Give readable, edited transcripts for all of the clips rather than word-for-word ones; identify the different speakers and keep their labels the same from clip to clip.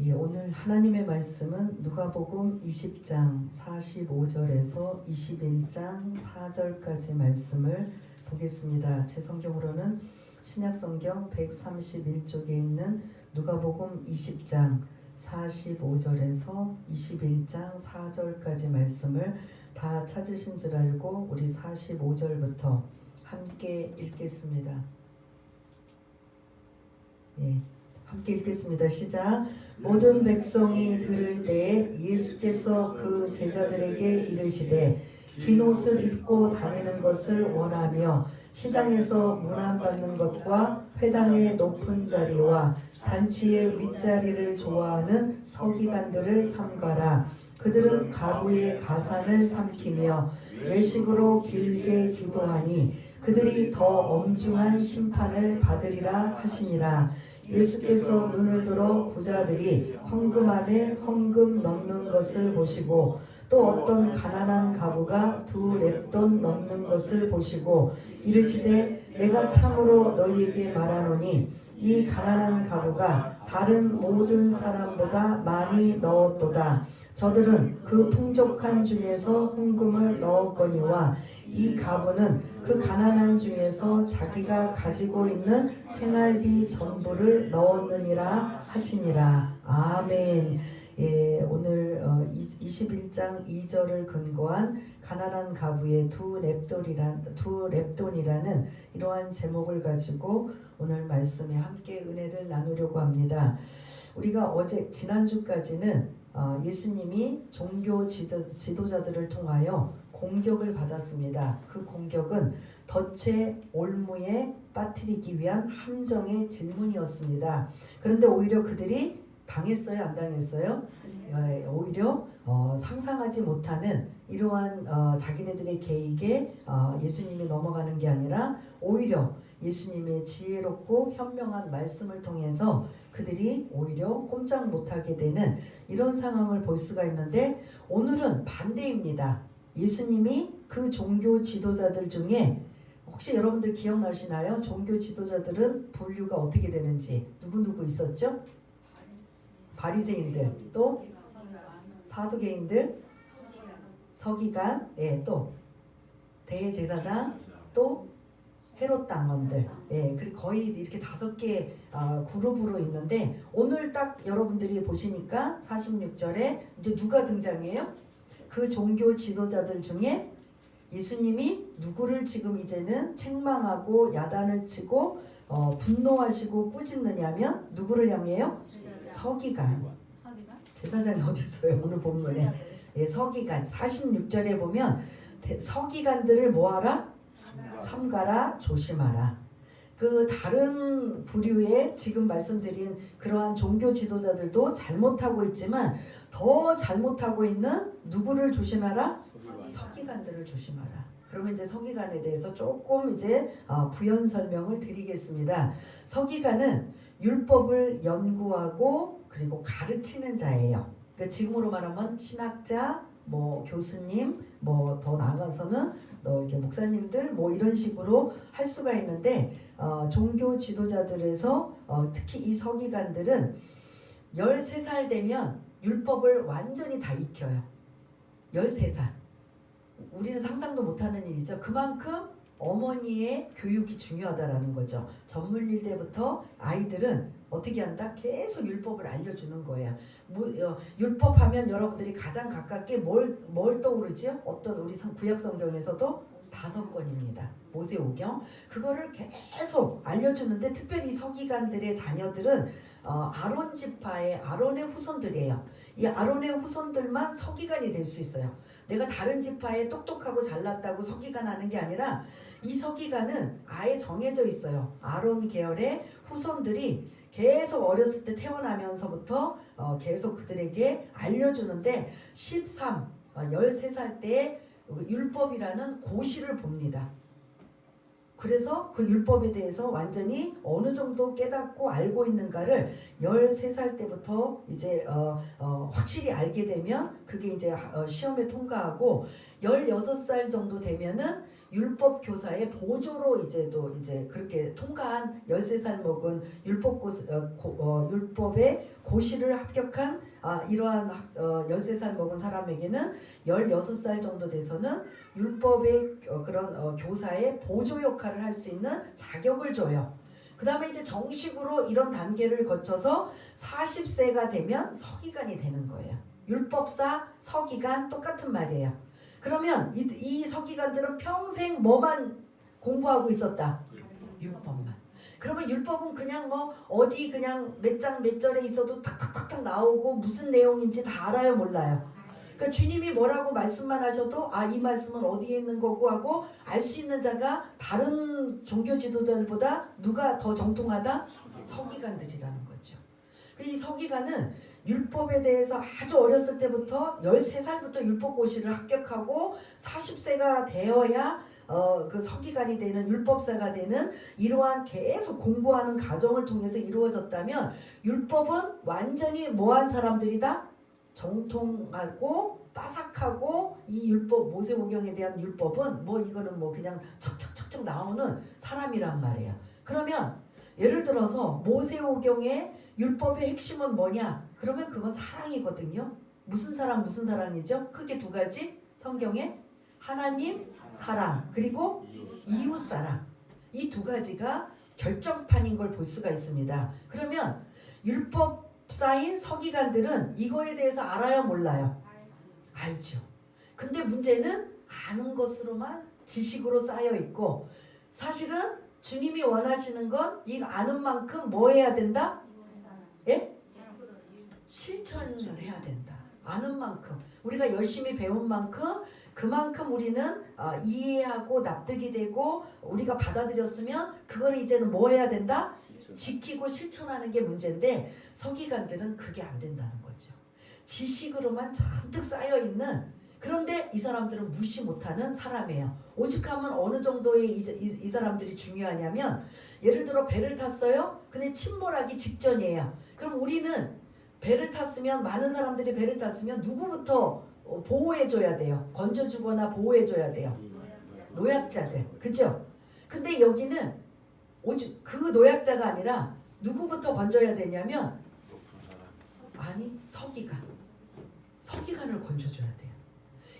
Speaker 1: 예, 오늘 하나님의 말씀은 누가복음 20장 45절에서 21장 4절까지 말씀을 보겠습니다. 제 성경으로는 신약성경 131쪽에 있는 누가복음 20장 45절에서 21장 4절까지 말씀을 다 찾으신 줄 알고 우리 45절부터 함께 읽겠습니다. 예, 함께 읽겠습니다. 시작. 모든 백성이 들을 때에 예수께서 그 제자들에게 이르시되 긴 옷을 입고 다니는 것을 원하며 시장에서 문안받는 것과 회당의 높은 자리와 잔치의 윗자리를 좋아하는 서기관들을 삼가라. 그들은 가부의 가산을 삼키며 외식으로 길게 기도하니 그들이 더 엄중한 심판을 받으리라 하시니라. 예수께서 눈을 들어 부자들이 헌금함에 헌금 넣는 것을 보시고 또 어떤 가난한 가부가 2 렙돈 넣는 것을 보시고 이르시되 내가 참으로 너희에게 말하노니 이 가난한 가부가 다른 모든 사람보다 많이 넣었도다. 저들은 그 풍족한 중에서 헌금을 넣었거니와 이 가부는 그 가난한 중에서 자기가 가지고 있는 생활비 전부를 넣었느니라 하시니라. 아멘. 예, 오늘 21장 2절을 근거한 가난한 가부의 2 렙돈이라는 이러한 제목을 가지고 오늘 말씀에 함께 은혜를 나누려고 합니다. 우리가 지난주까지는 예수님이 종교 지도자들을 통하여 공격을 받았습니다. 그 공격은 덫에 올무에 빠뜨리기 위한 함정의 질문이었습니다. 그런데 오히려 그들이 당했어요? 안 당했어요? 오히려 상상하지 못하는 이러한 자기네들의 계획에 예수님이 넘어가는 게 아니라 오히려 예수님의 지혜롭고 현명한 말씀을 통해서 그들이 오히려 꼼짝 못하게 되는 이런 상황을 볼 수가 있는데 오늘은 반대입니다. 예수님이 그 종교 지도자들 중에 혹시 여러분들 기억나시나요? 종교 지도자들은 분류가 어떻게 되는지 누구 있었죠? 바리새인들, 또 사두개인들, 서기관, 예, 또 대제사장, 또 헤롯 당원들, 예, 거의 이렇게 5개 그룹으로 있는데 오늘 딱 여러분들이 보시니까 46절에 이제 누가 등장해요? 그 종교 지도자들 중에 예수님이 누구를 지금 이제는 책망하고 야단을 치고 분노하시고 꾸짖느냐면 누구를 향해요? 서기관. 제사장이 어디 있어요? 오늘 본문에. 예, 서기관. 46절에 보면 서기관들을 뭐하라? 삼가라, 조심하라. 그 다른 부류의 지금 말씀드린 그러한 종교 지도자들도 잘못하고 있지만 더 잘못하고 있는 누구를 조심하라? 서기관들을 조심하라. 그러면 이제 서기관에 대해서 조금 이제 부연 설명을 드리겠습니다. 서기관은 율법을 연구하고 그리고 가르치는 자예요. 그러니까 지금으로 말하면 신학자, 뭐 교수님, 뭐 더 나아가서는 이렇게 목사님들 뭐 이런 식으로 할 수가 있는데 종교 지도자들에서 특히 이 서기관들은 13살 되면 율법을 완전히 다 익혀요. 13살. 우리는 상상도 못하는 일이죠. 그만큼 어머니의 교육이 중요하다라는 거죠. 전물일 때부터 아이들은 어떻게 한다? 계속 율법을 알려주는 거예요. 율법하면 여러분들이 가장 가깝게 뭘 떠오르죠? 어떤 우리 구약 성경에서도 5권입니다. 모세오경. 그거를 계속 알려주는데 특별히 서기관들의 자녀들은 아론 지파의 아론의 후손들이에요. 이 아론의 후손들만 서기관이 될 수 있어요. 내가 다른 지파에 똑똑하고 잘났다고 서기관 하는 게 아니라 이 서기관은 아예 정해져 있어요. 아론 계열의 후손들이 계속 어렸을 때 태어나면서부터 계속 그들에게 알려주는데 13살 때 율법이라는 고시를 봅니다. 그래서 그 율법에 대해서 완전히 어느 정도 깨닫고 알고 있는가를 13살 때부터 이제 확실히 알게 되면 그게 이제 시험에 통과하고 16살 정도 되면은 율법 교사의 보조로 이제 그렇게 통과한 13살 먹은 율법의 고시를 합격한 이러한 13살 먹은 사람에게는 16살 정도 돼서는 율법의 그런 교사의 보조 역할을 할 수 있는 자격을 줘요. 그 다음에 이제 정식으로 이런 단계를 거쳐서 40세가 되면 서기관이 되는 거예요. 율법사, 서기관 똑같은 말이에요. 그러면 이 서기관들은 평생 뭐만 공부하고 있었다? 율법만. 그러면 율법은 그냥 뭐 어디 그냥 몇 장 몇 절에 있어도 탁탁탁탁 나오고 무슨 내용인지 다 알아요, 몰라요? 그러니까 주님이 뭐라고 말씀만 하셔도 이 말씀은 어디에 있는 거고 하고 알 수 있는 자가 다른 종교 지도자들보다 누가 더 정통하다? 서기관들이라는 거죠. 이 서기관은 율법에 대해서 아주 어렸을 때부터 13살부터 율법고시를 합격하고 40세가 되어야 그 서기관이 되는 율법사가 되는 이러한 계속 공부하는 과정을 통해서 이루어졌다면 율법은 완전히 뭐한 사람들이다? 정통하고 빠삭하고 이 율법 모세오경에 대한 율법은 뭐 이거는 뭐 그냥 척척척척 나오는 사람이란 말이에요. 그러면 예를 들어서 모세오경의 율법의 핵심은 뭐냐? 그러면 그건 사랑이거든요. 무슨 사랑 무슨 사랑이죠? 크게 두 가지 성경에 하나님 사랑 그리고 이웃 사랑 이 두 가지가 결정판인 걸 볼 수가 있습니다. 그러면 율법사인 서기관들은 이거에 대해서 알아요 몰라요? 알죠. 근데 문제는 아는 것으로만 지식으로 쌓여 있고 사실은 주님이 원하시는 건 이 아는 만큼 뭐 해야 된다? 예? 실천을 해야 된다. 아는 만큼 우리가 열심히 배운 만큼 그만큼 우리는 이해하고 납득이 되고 우리가 받아들였으면 그걸 이제는 뭐 해야 된다? 지키고 실천하는 게 문제인데 서기관들은 그게 안 된다는 거죠. 지식으로만 잔뜩 쌓여있는 그런데 이 사람들은 무시 못하는 사람이에요. 오죽하면 어느 정도의 이 사람들이 중요하냐면 예를 들어 배를 탔어요. 근데 침몰하기 직전이에요. 그럼 우리는 배를 탔으면 많은 사람들이 배를 탔으면 누구부터 보호해줘야 돼요? 건져주거나 보호해줘야 돼요. 노약자들. 그죠? 근데 여기는 오직 그 노약자가 아니라 누구부터 건져야 되냐면 아니 서기관을 건져줘야 돼요.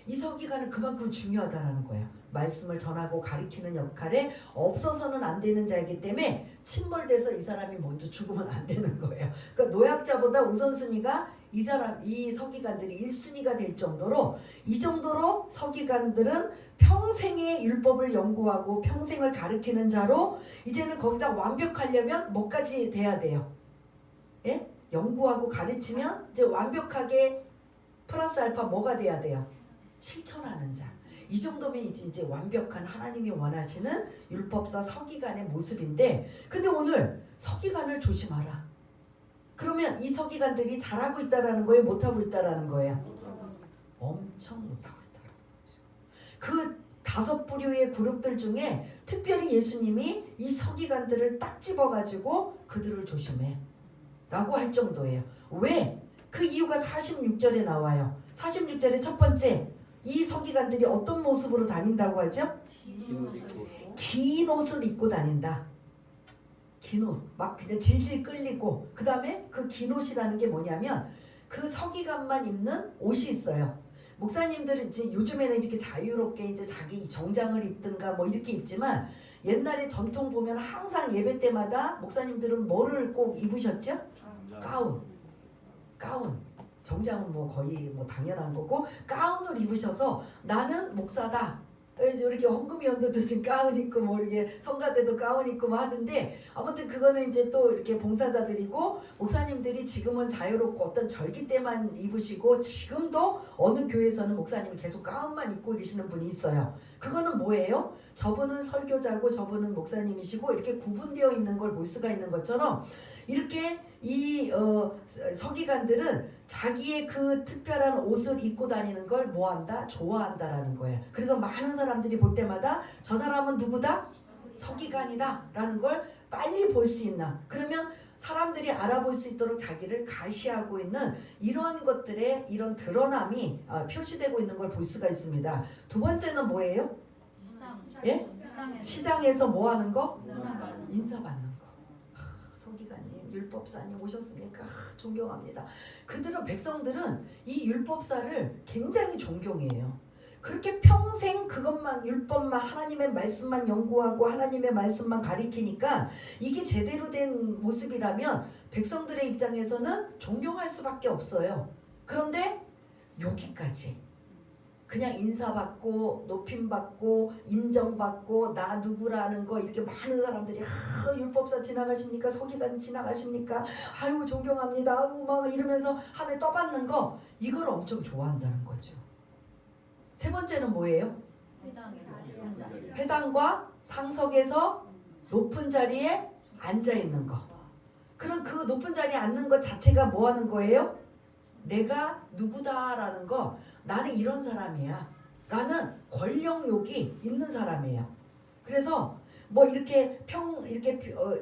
Speaker 1: 이 서기관은 그만큼 중요하다는 거예요. 말씀을 전하고 가리키는 역할에 없어서는 안 되는 자이기 때문에 침몰돼서 이 사람이 먼저 죽으면 안 되는 거예요. 그러니까 노약자보다 우선순위가 이 서기관들이 1순위가 될 정도로 이 정도로 서기관들은 평생의 율법을 연구하고 평생을 가르치는 자로 이제는 거기다 완벽하려면 뭐까지 돼야 돼요? 예? 연구하고 가르치면 이제 완벽하게 플러스 알파 뭐가 돼야 돼요? 실천하는 자. 이 정도면 이제 완벽한 하나님이 원하시는 율법사 서기관의 모습인데 근데 오늘 서기관을 조심하라. 그러면 이 서기관들이 잘하고 있다라는 거예요? 못하고 있다라는 거예요? 엄청 못하고 있다라는 거죠. 그 5부류의 그룹들 중에 특별히 예수님이 이 서기관들을 딱 집어가지고 그들을 조심해 라고 할 정도예요. 왜? 그 이유가 46절에 나와요. 46절의 첫 번째 이 서기관들이 어떤 모습으로 다닌다고 하죠? 긴 옷을 입고 다닌다. 긴 옷, 막 그냥 질질 끌리고 그 다음에 그 긴 옷이라는 게 뭐냐면 그 서기관만 입는 옷이 있어요. 목사님들은 이제 요즘에는 이렇게 자유롭게 이제 자기 정장을 입든가 뭐 이렇게 입지만 옛날에 전통 보면 항상 예배 때마다 목사님들은 뭐를 꼭 입으셨죠? 가운. 정장은 뭐 거의 뭐 당연한 거고 가운을 입으셔서 나는 목사다. 이렇게 헌금위원들도 지금 가운 입고 뭐 이렇게 성가대도 가운 입고 뭐 하던데 아무튼 그거는 이제 또 이렇게 봉사자들이고 목사님들이 지금은 자유롭고 어떤 절기 때만 입으시고 지금도 어느 교회에서는 목사님이 계속 가운만 입고 계시는 분이 있어요. 그거는 뭐예요? 저분은 설교자고 저분은 목사님이시고 이렇게 구분되어 있는 걸 볼 수가 있는 것처럼 이렇게 이 서기관들은 자기의 그 특별한 옷을 입고 다니는 걸 뭐한다? 좋아한다라는 거예요. 그래서 많은 사람들이 볼 때마다 저 사람은 누구다? 서기관이다 라는 걸 빨리 볼 수 있나? 그러면 사람들이 알아볼 수 있도록 자기를 가시하고 있는 이런 것들의 이런 드러남이 표시되고 있는 걸 볼 수가 있습니다. 두 번째는 뭐예요? 예? 시장에서 뭐 하는 거? 인사받는 거. 서기관님 율법사님 오셨습니까? 존경합니다. 그들은 백성들은 이 율법사를 굉장히 존경해요. 그렇게 평생 그것만 율법만 하나님의 말씀만 연구하고 하나님의 말씀만 가리키니까 이게 제대로 된 모습이라면 백성들의 입장에서는 존경할 수밖에 없어요. 그런데 여기까지 그냥 인사받고 높임받고 인정받고 나 누구라는 거 이렇게 많은 사람들이 율법사 지나가십니까? 서기관 지나가십니까? 아유 존경합니다. 아유 막 이러면서 하늘 떠받는 거 이걸 엄청 좋아한다는 거죠. 세 번째는 뭐예요? 회당과 상석에서 높은 자리에 앉아 있는 거. 그럼 그 높은 자리에 앉는 것 자체가 뭐 하는 거예요? 내가 누구다라는 거, 나는 이런 사람이야 라는 권력욕이 있는 사람이에요. 그래서 뭐 이렇게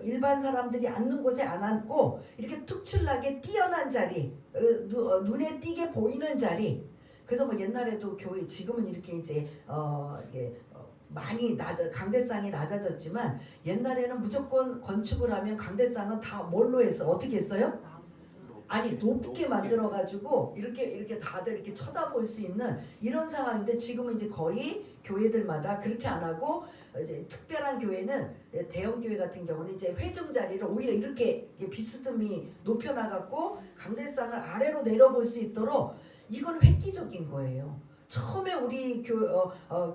Speaker 1: 일반 사람들이 앉는 곳에 안 앉고 이렇게 특출나게 뛰어난 자리, 눈에 띄게 보이는 자리. 그래서 뭐 옛날에도 교회, 지금은 이렇게 이제 많이 강대상이 낮아졌지만 옛날에는 무조건 건축을 하면 강대상은 다 뭘로 했어? 어떻게 했어요? 아니 높게 만들어 가지고 이렇게 다들 이렇게 쳐다볼 수 있는 이런 상황인데 지금은 이제 거의 교회들마다 그렇게 안 하고 이제 특별한 교회는 대형 교회 같은 경우는 이제 회중 자리를 오히려 이렇게 비스듬히 높여 나갔고 강대상을 아래로 내려볼 수 있도록 이건 획기적인 거예요. 처음에 우리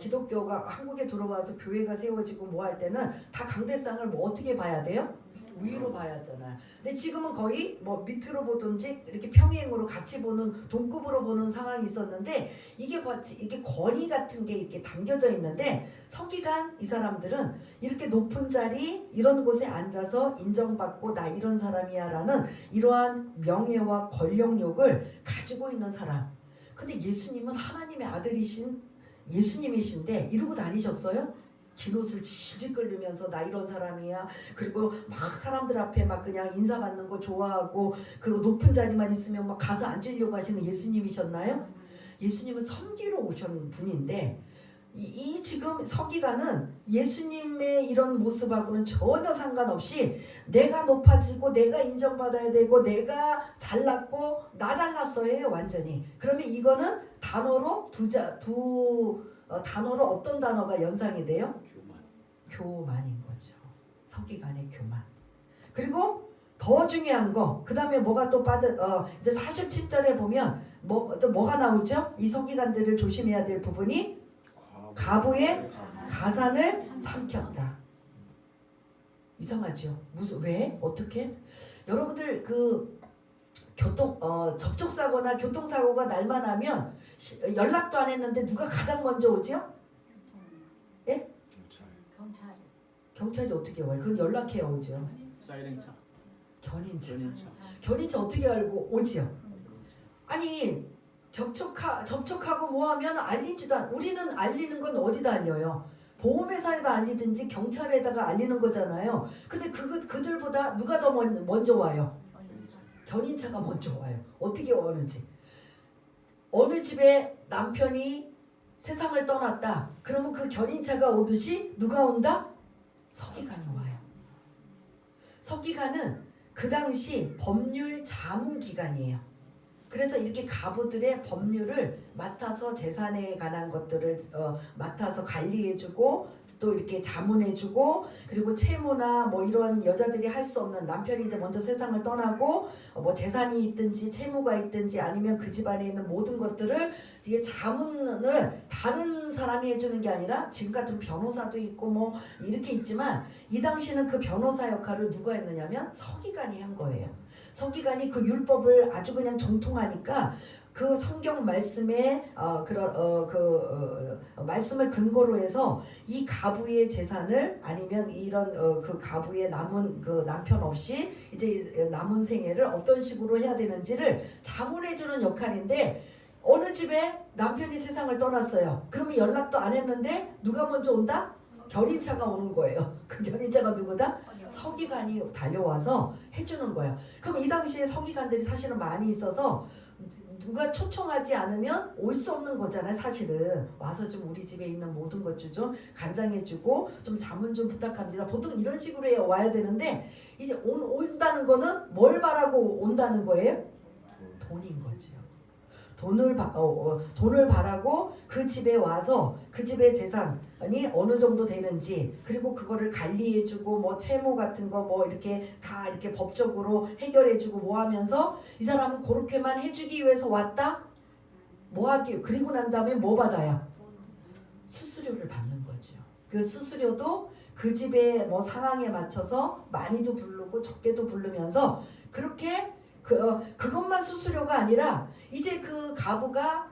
Speaker 1: 기독교가 한국에 들어와서 교회가 세워지고 뭐 할 때는 다 강대상을 뭐 어떻게 봐야 돼요? 위로 봐야 하잖아요. 근데 지금은 거의 뭐 밑으로 보든지 이렇게 평행으로 같이 보는 동급으로 보는 상황이 있었는데 이게 권위 같은 게 이렇게 담겨져 있는데 서기관 이 사람들은 이렇게 높은 자리 이런 곳에 앉아서 인정받고 나 이런 사람이야라는 이러한 명예와 권력욕을 가지고 있는 사람. 근데 예수님은 하나님의 아들이신 예수님이신데 이러고 다니셨어요? 긴 옷을 질질 끌리면서 나 이런 사람이야. 그리고 막 사람들 앞에 막 그냥 인사받는 거 좋아하고 그리고 높은 자리만 있으면 막 가서 앉으려고 하시는 예수님이셨나요? 예수님은 섬기러 오신 분인데 이 지금 서기관은 예수님의 이런 모습하고는 전혀 상관없이 내가 높아지고 내가 인정받아야 되고 내가 잘났고 나 잘났어요 완전히. 그러면 이거는 단어로 단어로 어떤 단어가 연상이 돼요? 교만인 거죠. 서기관의 교만. 그리고 더 중요한 거, 그 다음에 뭐가 또 이제 47절에 보면 또 뭐가 나오죠? 이 서기관들을 조심해야 될 부분이 가부의 가산을 삼켰다. 이상하죠? 왜? 어떻게? 여러분들 그 접촉사고나 교통사고가 날만 하면 연락도 안 했는데 누가 가장 먼저 오죠? 예? 경찰이 어떻게 와요? 그건 연락해야 오죠.
Speaker 2: 사이렌차.
Speaker 1: 견인차 어떻게 알고 오지요? 아니 접촉하고 뭐하면 알리지도 않. 우리는 알리는 건 어디다 알려요? 보험회사에다 알리든지 경찰에다가 알리는 거잖아요. 근데 그들보다 누가 더 먼저 와요? 견인차가 먼저 와요. 어떻게 오는지. 어느 집에 남편이 세상을 떠났다. 그러면 그 견인차가 오듯이 누가 온다? 서기관이 와요. 서기관은 그 당시 법률 자문기관이에요. 그래서 이렇게 가부들의 법률을 맡아서 재산에 관한 것들을 맡아서 관리해주고 또 이렇게 자문해주고 그리고 채무나 뭐 이런 여자들이 할 수 없는 남편이 이제 먼저 세상을 떠나고 뭐 재산이 있든지 채무가 있든지 아니면 그 집안에 있는 모든 것들을 이게 자문을 다른 사람이 해주는 게 아니라 지금 같은 변호사도 있고 뭐 이렇게 있지만 이 당시는 그 변호사 역할을 누가 했느냐면 서기관이 한 거예요. 서기관이 그 율법을 아주 그냥 정통하니까 그 성경 말씀에 말씀을 근거로 해서 이 가부의 재산을 아니면 이런 그 가부의 남은 그 남편 없이 이제 남은 생애를 어떤 식으로 해야 되는지를 자문해주는 역할인데 어느 집에 남편이 세상을 떠났어요. 그러면 연락도 안 했는데 누가 먼저 온다? 견인차가 오는 거예요. 그 견인차가 누구다? 서기관이 달려와서 해주는 거예요. 그럼 이 당시에 서기관들이 사실은 많이 있어서 누가 초청하지 않으면 올 수 없는 거잖아요. 사실은 와서 좀 우리 집에 있는 모든 것 좀 간장해주고 좀 자문 좀 부탁합니다. 보통 이런 식으로 해 와야 되는데 이제 온다는 거는 뭘 바라고 온다는 거예요? 돈인 거지요. 돈을 바라고 그 집에 와서 그 집의 재산이 어느 정도 되는지, 그리고 그거를 관리해주고 뭐 채무 같은 거 뭐 이렇게 다 이렇게 법적으로 해결해주고 뭐 하면서 이 사람은 그렇게만 해주기 위해서 왔다? 뭐 하기, 그리고 난 다음에 뭐 받아요? 수수료를 받는 거죠. 그 수수료도 그 집의 뭐 상황에 맞춰서 많이도 부르고 적게도 부르면서 그렇게 그것만 수수료가 아니라 이제 그 가부가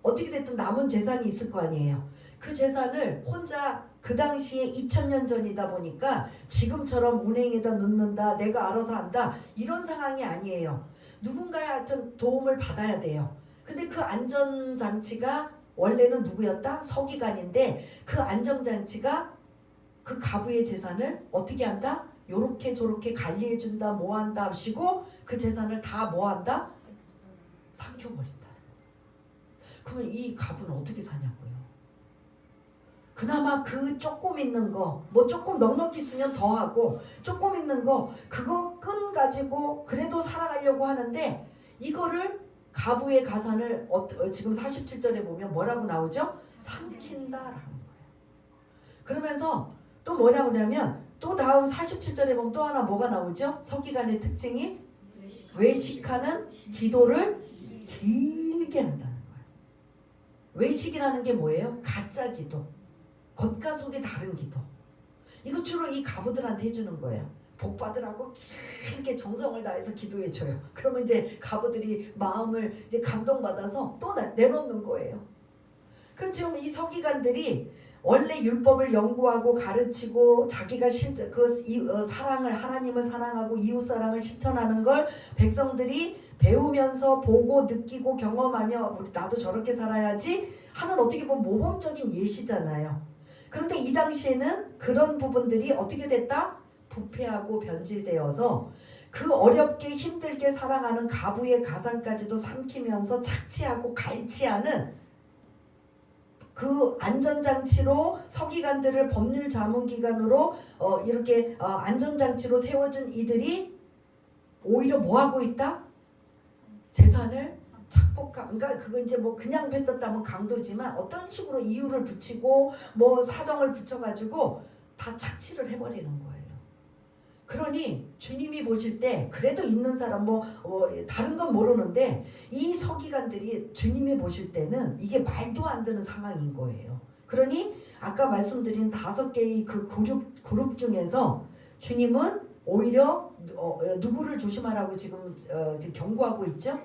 Speaker 1: 어떻게 됐든 남은 재산이 있을 거 아니에요. 그 재산을 혼자, 그 당시에 2000년 전이다 보니까 지금처럼 은행에다 넣는다, 내가 알아서 한다, 이런 상황이 아니에요. 누군가의 하여튼 도움을 받아야 돼요. 근데 그 안전장치가 원래는 누구였다? 서기관인데 그 안전장치가 그 가부의 재산을 어떻게 한다? 요렇게 저렇게 관리해준다, 뭐한다 하시고 그 재산을 다 뭐한다? 삼켜버린다. 그러면 이 가부는 어떻게 사냐고요. 그나마 그 조금 있는 거, 뭐 조금 넉넉히 쓰면 더하고 조금 있는 거 그거 끈 가지고 그래도 살아가려고 하는데, 이거를 가부의 가산을 지금 47절에 보면 뭐라고 나오죠? 삼킨다라는 거예요. 그러면서 또 뭐라고 하냐면 또 다음 47절에 보면 또 하나 뭐가 나오죠? 서기관의 특징이 외식하는 기도를 길게 한다는 거예요. 외식이라는 게 뭐예요? 가짜 기도, 겉과 속이 다른 기도. 이거 주로 이 가부들한테 해주는 거예요. 복 받으라고 길게 정성을 다해서 기도해줘요. 그러면 이제 가부들이 마음을 이제 감동받아서 또 내놓는 거예요. 그럼 지금 이 서기관들이 원래 율법을 연구하고 가르치고 자기가 사랑을, 하나님을 사랑하고 이웃 사랑을 실천하는 걸 백성들이 배우면서 보고 느끼고 경험하며 우리 나도 저렇게 살아야지 하는, 어떻게 보면 모범적인 예시잖아요. 그런데 이 당시에는 그런 부분들이 어떻게 됐다? 부패하고 변질되어서 그 어렵게 힘들게 살아가는 가부의 가산까지도 삼키면서 착취하고 갈취하는 그 안전장치로 서기관들을 법률자문기관으로 이렇게 안전장치로 세워진 이들이 오히려 뭐하고 있다? 재산을 착복하고, 그러니까 그거 이제 뭐 그냥 뱉었다면 강도지만 어떤 식으로 이유를 붙이고 뭐 사정을 붙여가지고 다 착취를 해버리는 거예요. 그러니 주님이 보실 때 그래도 있는 사람 다른 건 모르는데 이 서기관들이 주님이 보실 때는 이게 말도 안 되는 상황인 거예요. 그러니 아까 말씀드린 5개의 그 그룹 중에서 주님은 오히려 누구를 조심하라고 지금 경고하고 있죠?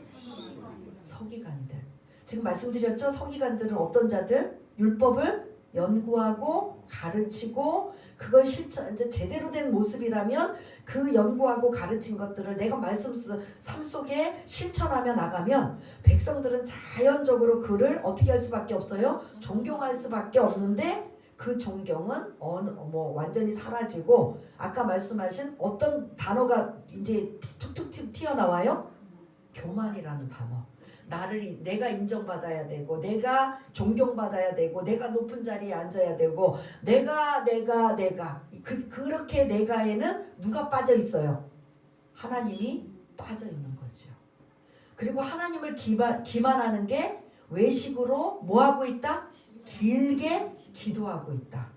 Speaker 1: 서기관들. 지금 말씀드렸죠? 서기관들은 어떤 자들? 율법을 연구하고 가르치고 그걸 실천, 이제 제대로 된 모습이라면 그 연구하고 가르친 것들을 내가 말씀 삶 속에 실천하며 나가면 백성들은 자연적으로 그를 어떻게 할 수밖에 없어요? 존경할 수밖에 없는데 그 존경은 완전히 사라지고 아까 말씀하신 어떤 단어가 이제 툭툭 튀어나와요? 교만이라는 단어. 내가 인정받아야 되고 내가 존경받아야 되고 내가 높은 자리에 앉아야 되고 내가 그렇게 내가에는 누가 빠져 있어요? 하나님이 빠져 있는 거죠. 그리고 하나님을 기만하는 게 외식으로 뭐하고 있다? 길게 기도하고 있다.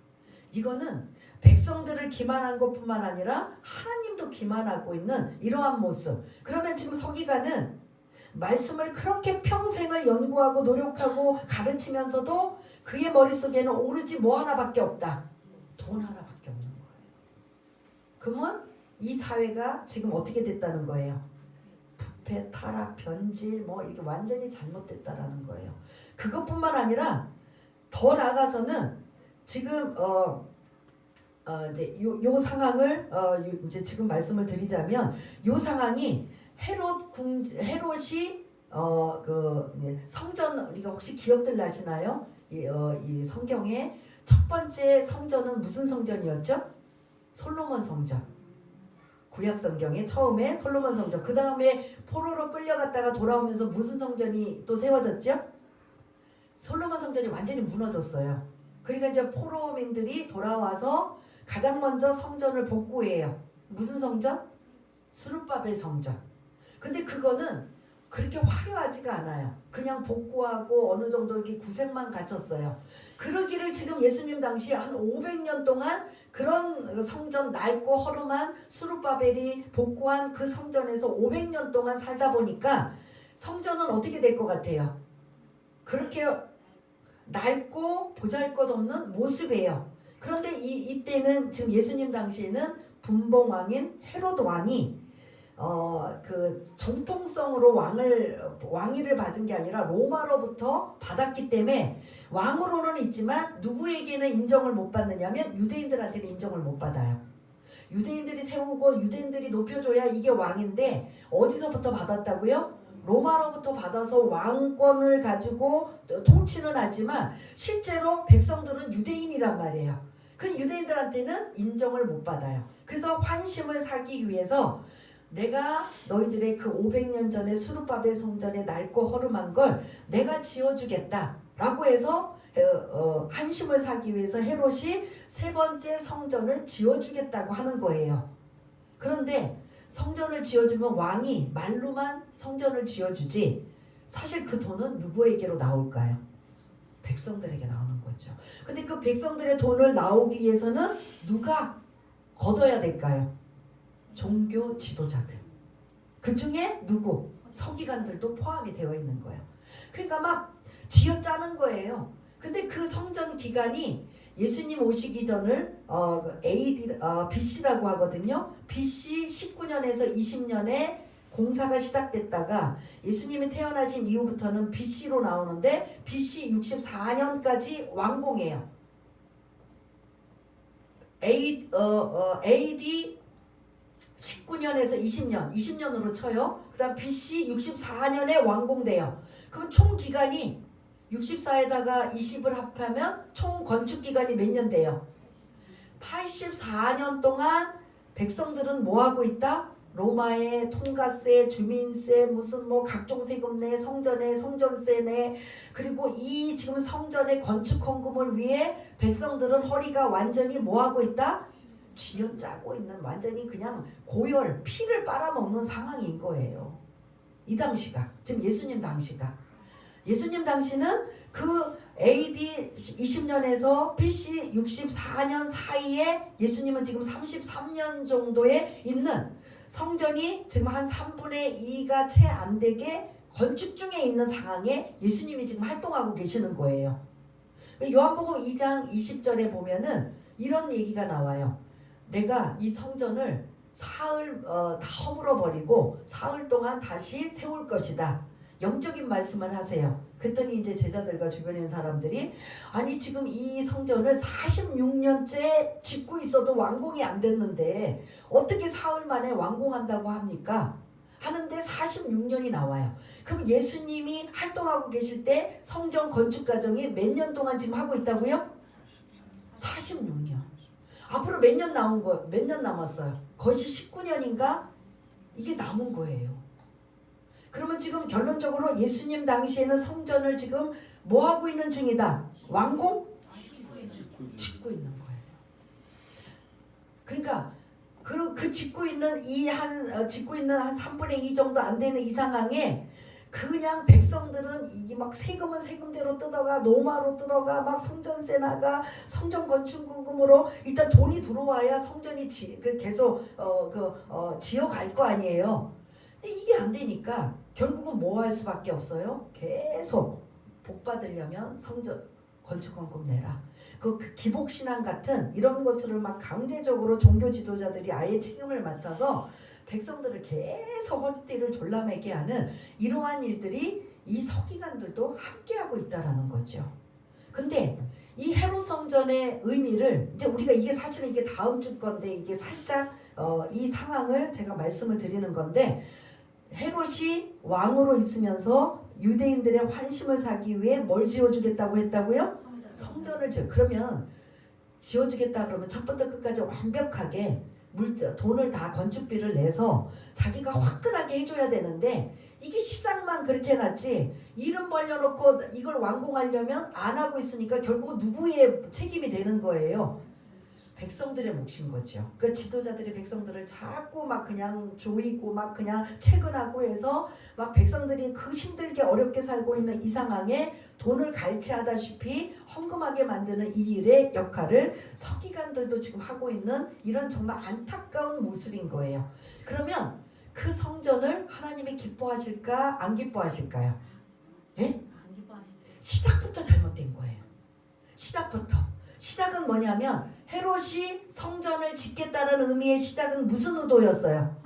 Speaker 1: 이거는 백성들을 기만한 것뿐만 아니라 하나님도 기만하고 있는 이러한 모습. 그러면 지금 서기관은 말씀을 그렇게 평생을 연구하고 노력하고 가르치면서도 그의 머릿속에는 오로지 뭐 하나밖에 없다. 돈 하나밖에 없는 거예요. 그러면 이 사회가 지금 어떻게 됐다는 거예요? 부패, 타락, 변질 이게 완전히 잘못됐다라는 거예요. 그것뿐만 아니라 더 나아가서는 지금 이제 요 상황을 이제 지금 말씀을 드리자면 요 상황이 헤롯이 성전, 우리가 혹시 기억들 나시나요? 이 성경의 첫 번째 성전은 무슨 성전이었죠? 솔로몬 성전. 구약 성경에 처음에 솔로몬 성전, 그 다음에 포로로 끌려갔다가 돌아오면서 무슨 성전이 또 세워졌죠? 솔로몬 성전이 완전히 무너졌어요. 그러니까 이제 포로민들이 돌아와서 가장 먼저 성전을 복구해요. 무슨 성전? 스룹바벨 성전. 근데 그거는 그렇게 화려하지가 않아요. 그냥 복구하고 어느 정도 이렇게 구색만 갖췄어요. 그러기를 지금 예수님 당시에 한 500년 동안 그런 성전 낡고 허름한 스룹바벨이 복구한 그 성전에서 500년 동안 살다 보니까 성전은 어떻게 될 것 같아요? 그렇게 낡고 보잘것없는 모습이에요. 그런데 이때는 지금 예수님 당시에는 분봉왕인 헤롯 왕이 그 정통성으로 왕위를 받은 게 아니라 로마로부터 받았기 때문에 왕으로는 있지만 누구에게는 인정을 못 받느냐면 유대인들한테는 인정을 못 받아요. 유대인들이 세우고 유대인들이 높여줘야 이게 왕인데 어디서부터 받았다고요? 로마로부터 받아서 왕권을 가지고 통치는 하지만 실제로 백성들은 유대인이란 말이에요. 그 유대인들한테는 인정을 못 받아요. 그래서 환심을 사기 위해서 내가 너희들의 그 500년 전에 스룹바벨 성전에 낡고 허름한 걸 내가 지어주겠다 라고 해서 한심을 사기 위해서 헤롯이 세 번째 성전을 지어주겠다고 하는 거예요. 그런데 성전을 지어주면 왕이 말로만 성전을 지어주지 사실 그 돈은 누구에게로 나올까요? 백성들에게 나오는 거죠. 근데 그 백성들의 돈을 나오기 위해서는 누가 걷어야 될까요? 종교 지도자들. 그 중에 누구? 서기관들도 포함이 되어 있는 거예요. 그러니까 막 쥐어짜는 거예요. 근데 그 성전 기간이 예수님 오시기 전을 BC라고 하거든요. BC 19년에서 20년에 공사가 시작됐다가 예수님이 태어나신 이후부터는 BC로 나오는데 BC 64년까지 완공해요. AD 19년에서 20년으로 쳐요. 그 다음 BC 64년에 완공돼요. 그럼 총 기간이 64에다가 20을 합하면 총 건축 기간이 몇 년 돼요? 84년 동안 백성들은 뭐 하고 있다? 로마의 통과세, 주민세, 무슨 뭐 각종 세금 내, 성전에 성전세 내, 그리고 이 지금 성전의 건축 헌금을 위해 백성들은 허리가 완전히 뭐 하고 있다? 쥐어짜고 있는 완전히 그냥 고열, 피를 빨아먹는 상황인 거예요. 이 당시가, 지금 예수님 당시가. 예수님 당시는 그 AD 20년에서 BC 64년 사이에 예수님은 지금 33년 정도에 있는 성전이 지금 한 3분의 2가 채 안 되게 건축 중에 있는 상황에 예수님이 지금 활동하고 계시는 거예요. 요한복음 2장 20절에 보면은 이런 얘기가 나와요. 내가 이 성전을 사흘 다 허물어버리고 사흘 동안 다시 세울 것이다. 영적인 말씀을 하세요. 그랬더니 이제 제자들과 주변에 있는 사람들이 아니 지금 이 성전을 46년째 짓고 있어도 완공이 안 됐는데 어떻게 사흘 만에 완공한다고 합니까? 하는데 46년이 나와요. 그럼 예수님이 활동하고 계실 때 성전 건축 과정이 몇 년 동안 지금 하고 있다고요? 46년. 앞으로 몇 년 남았어요? 거의 19년인가? 이게 남은 거예요. 그러면 지금 결론적으로 예수님 당시에는 성전을 지금 뭐 하고 있는 중이다? 완공? 짓고 있는 거예요. 그러니까 그 짓고 있는 한 3분의 2 정도 안 되는 이 상황에 그냥 백성들은 이게 막 세금은 세금대로 뜯어가, 로마로 뜯어가, 막 성전세 나가, 성전 건축금으로 일단 돈이 들어와야 성전이 계속 지어갈 거 아니에요. 근데 이게 안 되니까 결국은 뭐 할 수밖에 없어요? 계속 복 받으려면 성전 건축헌금 내라. 그 기복신앙 같은 이런 것을 막 강제적으로 종교 지도자들이 아예 책임을 맡아서 백성들을 계속 허리띠를 졸라매게 하는 이러한 일들이 이 서기관들도 함께하고 있다라는 거죠. 근데 이 헤롯 성전의 의미를 이제 우리가 이게 사실은 이게 다음 주 건데 이게 살짝 이 상황을 제가 말씀을 드리는 건데 헤롯이 왕으로 있으면서 유대인들의 환심을 사기 위해 뭘 지어주겠다고 했다고요? 성전을 그러면 지어주겠다 그러면 첫부터 끝까지 완벽하게 돈을 다 건축비를 내서 자기가 화끈하게 해줘야 되는데 이게 시장만 그렇게 해놨지 이름 벌려놓고 이걸 완공하려면 안 하고 있으니까 결국 누구의 책임이 되는 거예요? 백성들의 몫인 거죠. 그 지도자들이 백성들을 자꾸 막 그냥 조이고 막 그냥 채근하고 해서 막 백성들이 그 힘들게 어렵게 살고 있는 이 상황에 돈을 갈취하다시피 헝금하게 만드는 이 일의 역할을 서기관들도 지금 하고 있는 이런 정말 안타까운 모습인 거예요. 그러면 그 성전을 하나님이 기뻐하실까 안 기뻐하실까요? 예? 시작부터 잘못된 거예요. 시작은 뭐냐면 헤롯이 성전을 짓겠다는 의미의 시작은 무슨 의도였어요?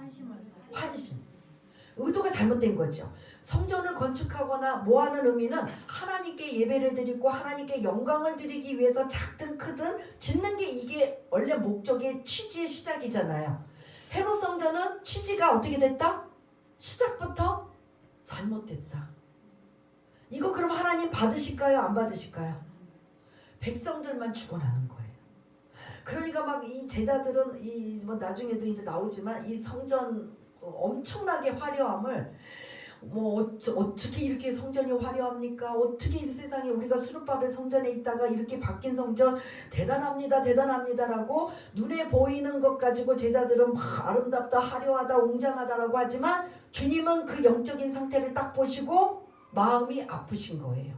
Speaker 1: 환심. 의도가 잘못된 거죠. 성전을 건축하거나 뭐하는 의미는 하나님께 예배를 드리고 하나님께 영광을 드리기 위해서 작든 크든 짓는 게 이게 원래 목적의 취지의 시작이잖아요. 헤롯 성전은 취지가 어떻게 됐다? 시작부터 잘못됐다. 이거 그럼 하나님 받으실까요? 안 받으실까요? 백성들만 죽어나는 거예요. 그러니까 막 이 제자들은 뭐 나중에도 이제 나오지만 이 성전 엄청나게 화려함을 뭐 어떻게 이렇게 성전이 화려합니까? 어떻게 이 세상에 우리가 수르바벨 성전에 있다가 이렇게 바뀐 성전 대단합니다라고 눈에 보이는 것 가지고 제자들은 막 아름답다 화려하다 웅장하다라고 하지만 주님은 그 영적인 상태를 딱 보시고 마음이 아프신 거예요.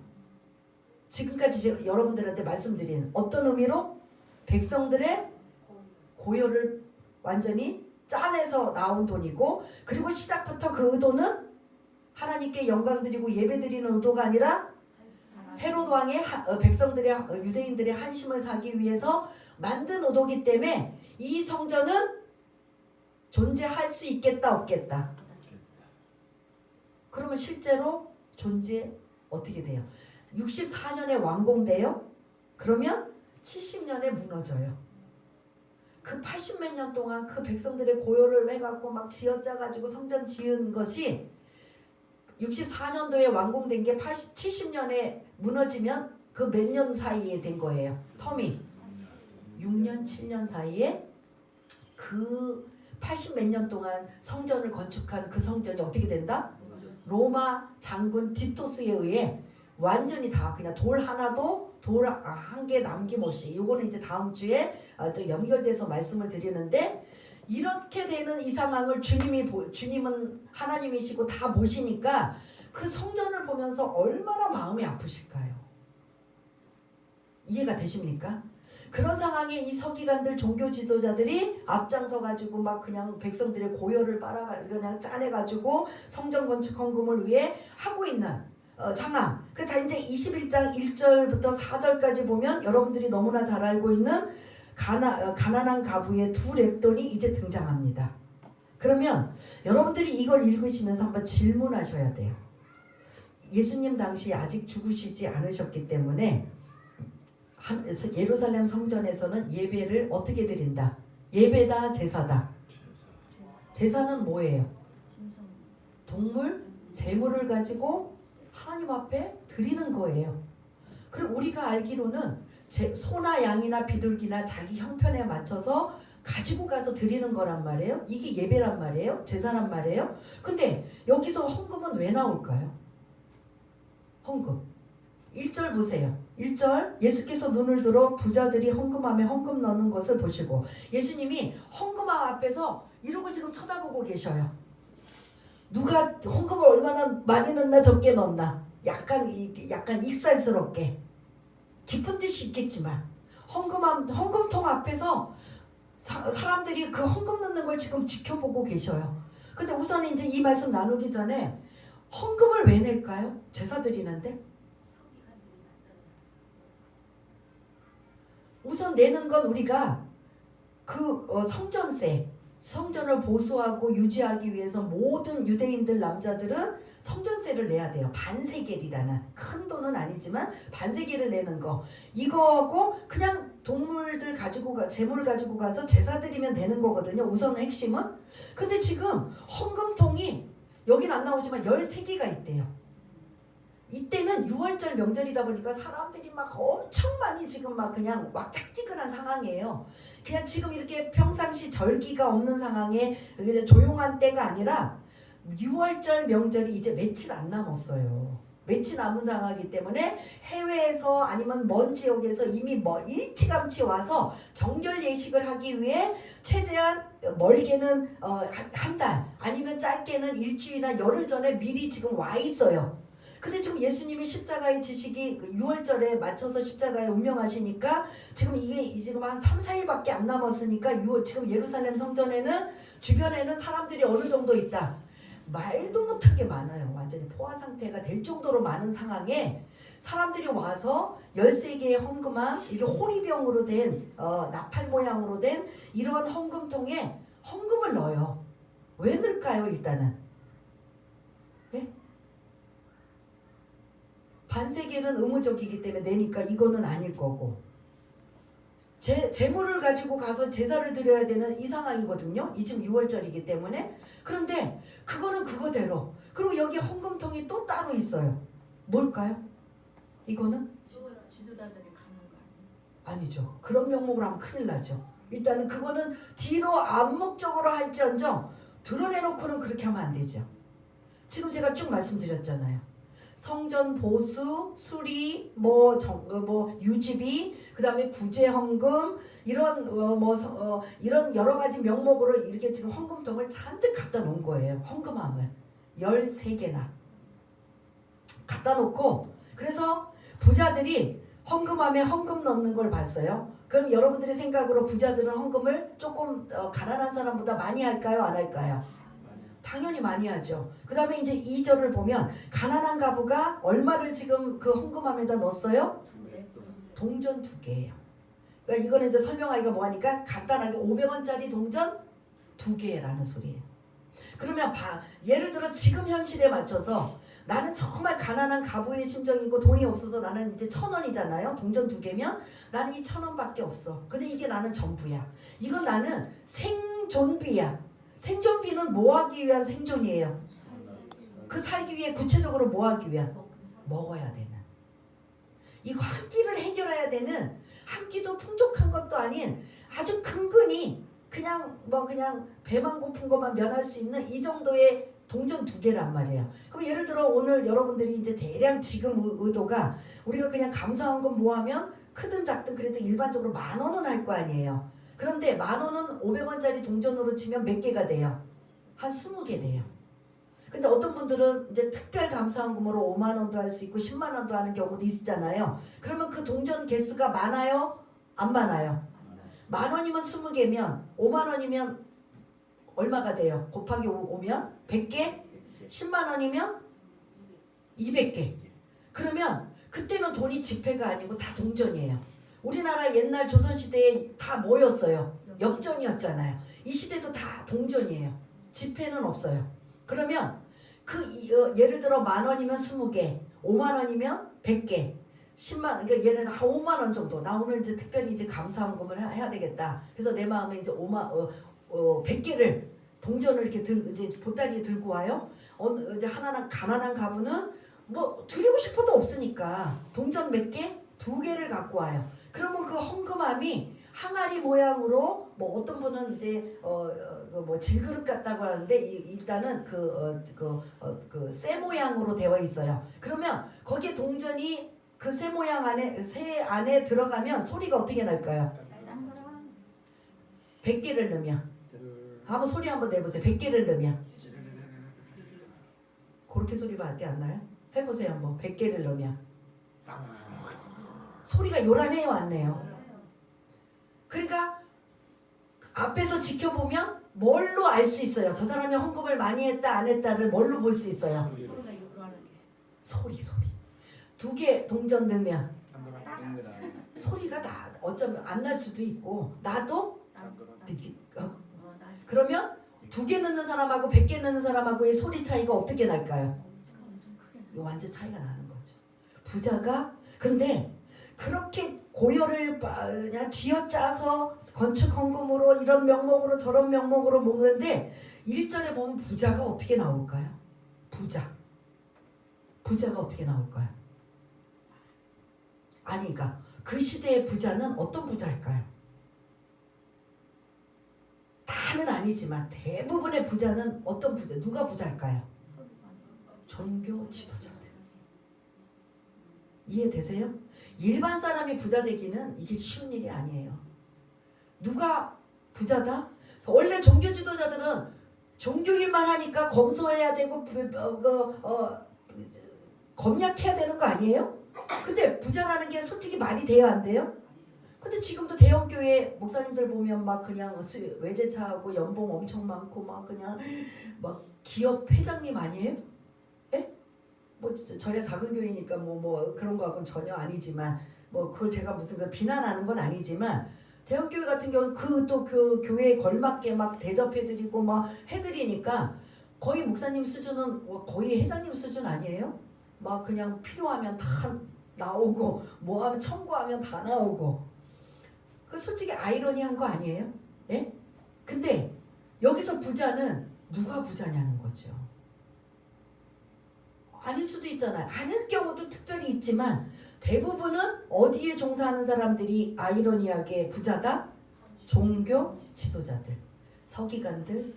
Speaker 1: 지금까지 제가 여러분들한테 말씀드린 어떤 의미로 백성들의 고요를 완전히 짜내서 나온 돈이고 그리고 시작부터 그 의도는 하나님께 영광 드리고 예배 드리는 의도가 아니라 헤롯 왕의 백성들의 유대인들의 한심을 사기 위해서 만든 의도기 때문에 이 성전은 존재할 수 있겠다 없겠다. 그러면 실제로 존재 어떻게 돼요? 64년에 완공돼요. 그러면 70년에 무너져요. 그 80몇 년 동안 그 백성들의 고요를 해갖고 막 지어짜가지고 성전 지은 것이 64년도에 완공된 게 70년에 무너지면 그 몇 년 사이에 된 거예요. 텀이 6년 7년 사이에 그 80 몇 년 동안 성전을 건축한 그 성전이 어떻게 된다? 로마 장군 티토스에 의해 완전히 다 그냥 돌 하나도 돌 한 개 남김없이 이거는 이제 다음 주에 또 연결돼서 말씀을 드리는데 이렇게 되는 이 상황을 주님은 하나님이시고 다 보시니까 그 성전을 보면서 얼마나 마음이 아프실까요? 이해가 되십니까? 그런 상황에 이 서기관들 종교 지도자들이 앞장서 가지고 막 그냥 백성들의 고요를 그냥 짜내 가지고 성전 건축 헌금을 위해 하고 있는 상황. 그 다 이제 21장 1절부터 4절까지 보면 여러분들이 너무나 잘 알고 있는 가난한 가부의 두 랩돈이 이제 등장합니다. 그러면 여러분들이 이걸 읽으시면서 한번 질문하셔야 돼요. 예수님 당시 아직 죽으시지 않으셨기 때문에 예루살렘 성전에서는 예배를 어떻게 드린다? 예배다, 제사다. 제사는 뭐예요? 동물, 제물을 가지고 하나님 앞에 드리는 거예요. 그리고 우리가 알기로는 소나 양이나 비둘기나 자기 형편에 맞춰서 가지고 가서 드리는 거란 말이에요. 이게 예배란 말이에요. 제사란 말이에요. 근데 여기서 헌금은 왜 나올까요? 헌금 1절 보세요. 1절 예수께서 눈을 들어 부자들이 헌금함에 헌금 넣는 것을 보시고 예수님이 헌금함 앞에서 이러고 지금 쳐다보고 계셔요. 누가 헌금을 얼마나 많이 넣나 적게 넣나 약간 익살스럽게 깊은 뜻이 있겠지만 헌금통 앞에서 사람들이 그 헌금 넣는 걸 지금 지켜보고 계셔요. 근데 우선 이제 이 말씀 나누기 전에 헌금을 왜 낼까요? 제사 드리는데 우선 내는 건 우리가 그 성전세 성전을 보수하고 유지하기 위해서 모든 유대인들 남자들은 성전세를 내야 돼요. 반세겔이라는 큰 돈은 아니지만 반세겔을 내는 거 이거하고 그냥 동물들 가지고 재물 가지고 가서 제사 드리면 되는 거거든요. 우선 핵심은. 근데 지금 헌금통이 여긴 안 나오지만 13개가 있대요. 이때는 6월절 명절이다 보니까 사람들이 막 엄청 많이 지금 막 그냥 왁작지근한 상황이에요. 그냥 지금 이렇게 평상시 절기가 없는 상황에 그냥 조용한 때가 아니라 6월절 명절이 이제 며칠 안 남았어요. 며칠 남은 상황이기 때문에 해외에서 아니면 먼 지역에서 이미 뭐 일찌감치 와서 정결 예식을 하기 위해 최대한 멀게는 한 달 아니면 짧게는 일주일이나 열흘 전에 미리 지금 와 있어요. 근데 지금 예수님이 십자가의 지식이 6월절에 맞춰서 십자가에 운명하시니까 지금 이게 지금 한 3, 4일밖에 안 남았으니까 지금 예루살렘 성전에는 주변에는 사람들이 어느 정도 있다. 말도 못하게 많아요. 완전히 포화 상태가 될 정도로 많은 상황에 사람들이 와서 13개의 헝금함, 이게 호리병으로 된 나팔 모양으로 된 이런 헝금통에 헝금을 넣어요. 왜 넣을까요? 일단은 네? 반세계는 의무적이기 때문에 내니까 이거는 아닐 거고 재물을 가지고 가서 제사를 드려야 되는 이 상황이거든요. 이 지금 6월절이기 때문에. 그런데 그거는 그거대로. 그리고 여기 헌금통이 또 따로 있어요. 뭘까요? 이거는?
Speaker 2: 지도자들이 가는 거 아니에요?
Speaker 1: 아니죠. 그런 명목으로 하면 큰일 나죠. 일단은 그거는 뒤로 암묵적으로 할지언정 드러내놓고는 그렇게 하면 안 되죠. 지금 제가 쭉 말씀드렸잖아요. 성전 보수, 수리, 유지비, 그 다음에 구제 헌금 이런 이런 여러 가지 명목으로 이렇게 지금 헌금통을 잔뜩 갖다 놓은 거예요. 헌금함을 13개나 갖다 놓고 그래서 부자들이 헌금함에 헌금 넣는 걸 봤어요. 그럼 여러분들의 생각으로 부자들은 헌금을 조금 가난한 사람보다 많이 할까요? 안 할까요? 당연히 많이 하죠. 그 다음에 이제 2절을 보면 가난한 가부가 얼마를 지금 그 헌금함에다 넣었어요? 동전 2개예요. 그러니까 이거는 이제 설명하기가 뭐하니까 간단하게 500원짜리 동전 2개라는 소리예요. 그러면 예를 들어 지금 현실에 맞춰서 나는 정말 가난한 가부의 심정이고 돈이 없어서 나는 이제 1,000원이잖아요. 동전 2개면 나는 이 1,000원 없어. 근데 이게 나는 전부야. 이건 나는 생존비야. 생존비는 뭐 하기 위한 생존이에요? 그 살기 위해 구체적으로 뭐 하기 위한? 먹어야 되는. 이거 한 끼를 해결해야 되는 한 끼도 풍족한 것도 아닌 아주 근근히 그냥 배만 고픈 것만 면할 수 있는 이 정도의 동전 2개란 말이에요. 그럼 예를 들어 오늘 여러분들이 이제 대략 지금 의도가 우리가 그냥 감사헌금 모으면 크든 작든 그래도 일반적으로 10,000원은 할 거 아니에요. 그런데 10,000원은 500원짜리 동전으로 치면 몇 개가 돼요? 한 20개 돼요. 근데 어떤 분들은 이제 특별 감사헌금으로 5만 원도 할 수 있고 10만 원도 하는 경우도 있잖아요. 그러면 그 동전 개수가 많아요? 안 많아요? 10,000원이면 20개면 5만 원이면 얼마가 돼요? 곱하기 5면 100개? 10만 원이면 200개. 그러면 그때는 돈이 지폐가 아니고 다 동전이에요. 우리나라 옛날 조선시대에 다 뭐였어요? 엽전이었잖아요. 이 시대도 다 동전이에요. 지폐는 없어요. 그러면 예를 들어 10,000원이면 20개, 5만 원이면 100개, 10만 원, 그러니까 얘는 한 5만 원 정도. 나 오늘 이제 특별히 이제 감사헌금을 해야 되겠다. 그래서 내 마음에 이제 100개를 동전을 이렇게 이제 보따리에 들고 와요. 이제 가난한 가부는 뭐 드리고 싶어도 없으니까 동전 몇 개? 2개를 갖고 와요. 그러면 그 헌금함이 항아리 모양으로 뭐 어떤 분은 이제 질그릇 같다고 하는데 일단은 그 쇠 모양으로 되어 있어요. 그러면 거기에 동전이 그 쇠 모양 안에 들어가면 소리가 어떻게 날까요? 100개를 넣으면 한번 소리 한번 내보세요. 100개를 넣으면 그렇게 소리밖에 안 나요? 해보세요 한번. 100개를 넣으면 소리가 요란해요 안 내요? 그러니까 앞에서 지켜보면 뭘로 알 수 있어요? 저 사람이 헌금을 많이 했다 안 했다를 뭘로 볼 수 있어요? 소리. 2개 동전 넣으면 소리가 어쩌면 안 날 수도 있고 나도 그러면 2개 넣는 사람하고 100개 넣는 사람하고의 소리 차이가 어떻게 날까요? 이거 완전 차이가 나는 거죠. 부자가 근데 그렇게 고열을 그냥 쥐어짜서 건축헌금으로 이런 명목으로 저런 명목으로 먹는데 1절에 보면 부자가 어떻게 나올까요? 부자가 어떻게 나올까요? 아니, 그러니까 그 시대의 부자는 어떤 부자일까요? 다는 아니지만 대부분의 부자는 어떤 부자, 누가 부자일까요? 종교 지도자들. 이해되세요? 일반 사람이 부자 되기는 이게 쉬운 일이 아니에요. 누가 부자다? 원래 종교 지도자들은 종교 일만 하니까 검소해야 되고 검약해야 되는 거 아니에요? 근데 부자라는 게 솔직히 말이 돼요, 안 돼요? 근데 지금도 대형교회 목사님들 보면 막 그냥 외제차하고 연봉 엄청 많고 막 그냥 막 기업 회장님 아니에요? 예? 뭐 저희가 작은 교회니까 뭐 그런 거하고는 전혀 아니지만 뭐 그걸 제가 무슨 비난하는 건 아니지만 대형교회 같은 경우는 그 교회에 걸맞게 막 대접해드리고 막 해드리니까 거의 목사님 수준은 거의 회장님 수준 아니에요? 막 그냥 필요하면 다 나오고 뭐 하면 청구하면 다 나오고. 그 솔직히 아이러니한 거 아니에요? 예? 근데 여기서 부자는 누가 부자냐는 거죠. 아닐 수도 있잖아요. 아닐 경우도 특별히 있지만 대부분은 어디에 종사하는 사람들이 아이러니하게 부자다? 종교 지도자들, 서기관들,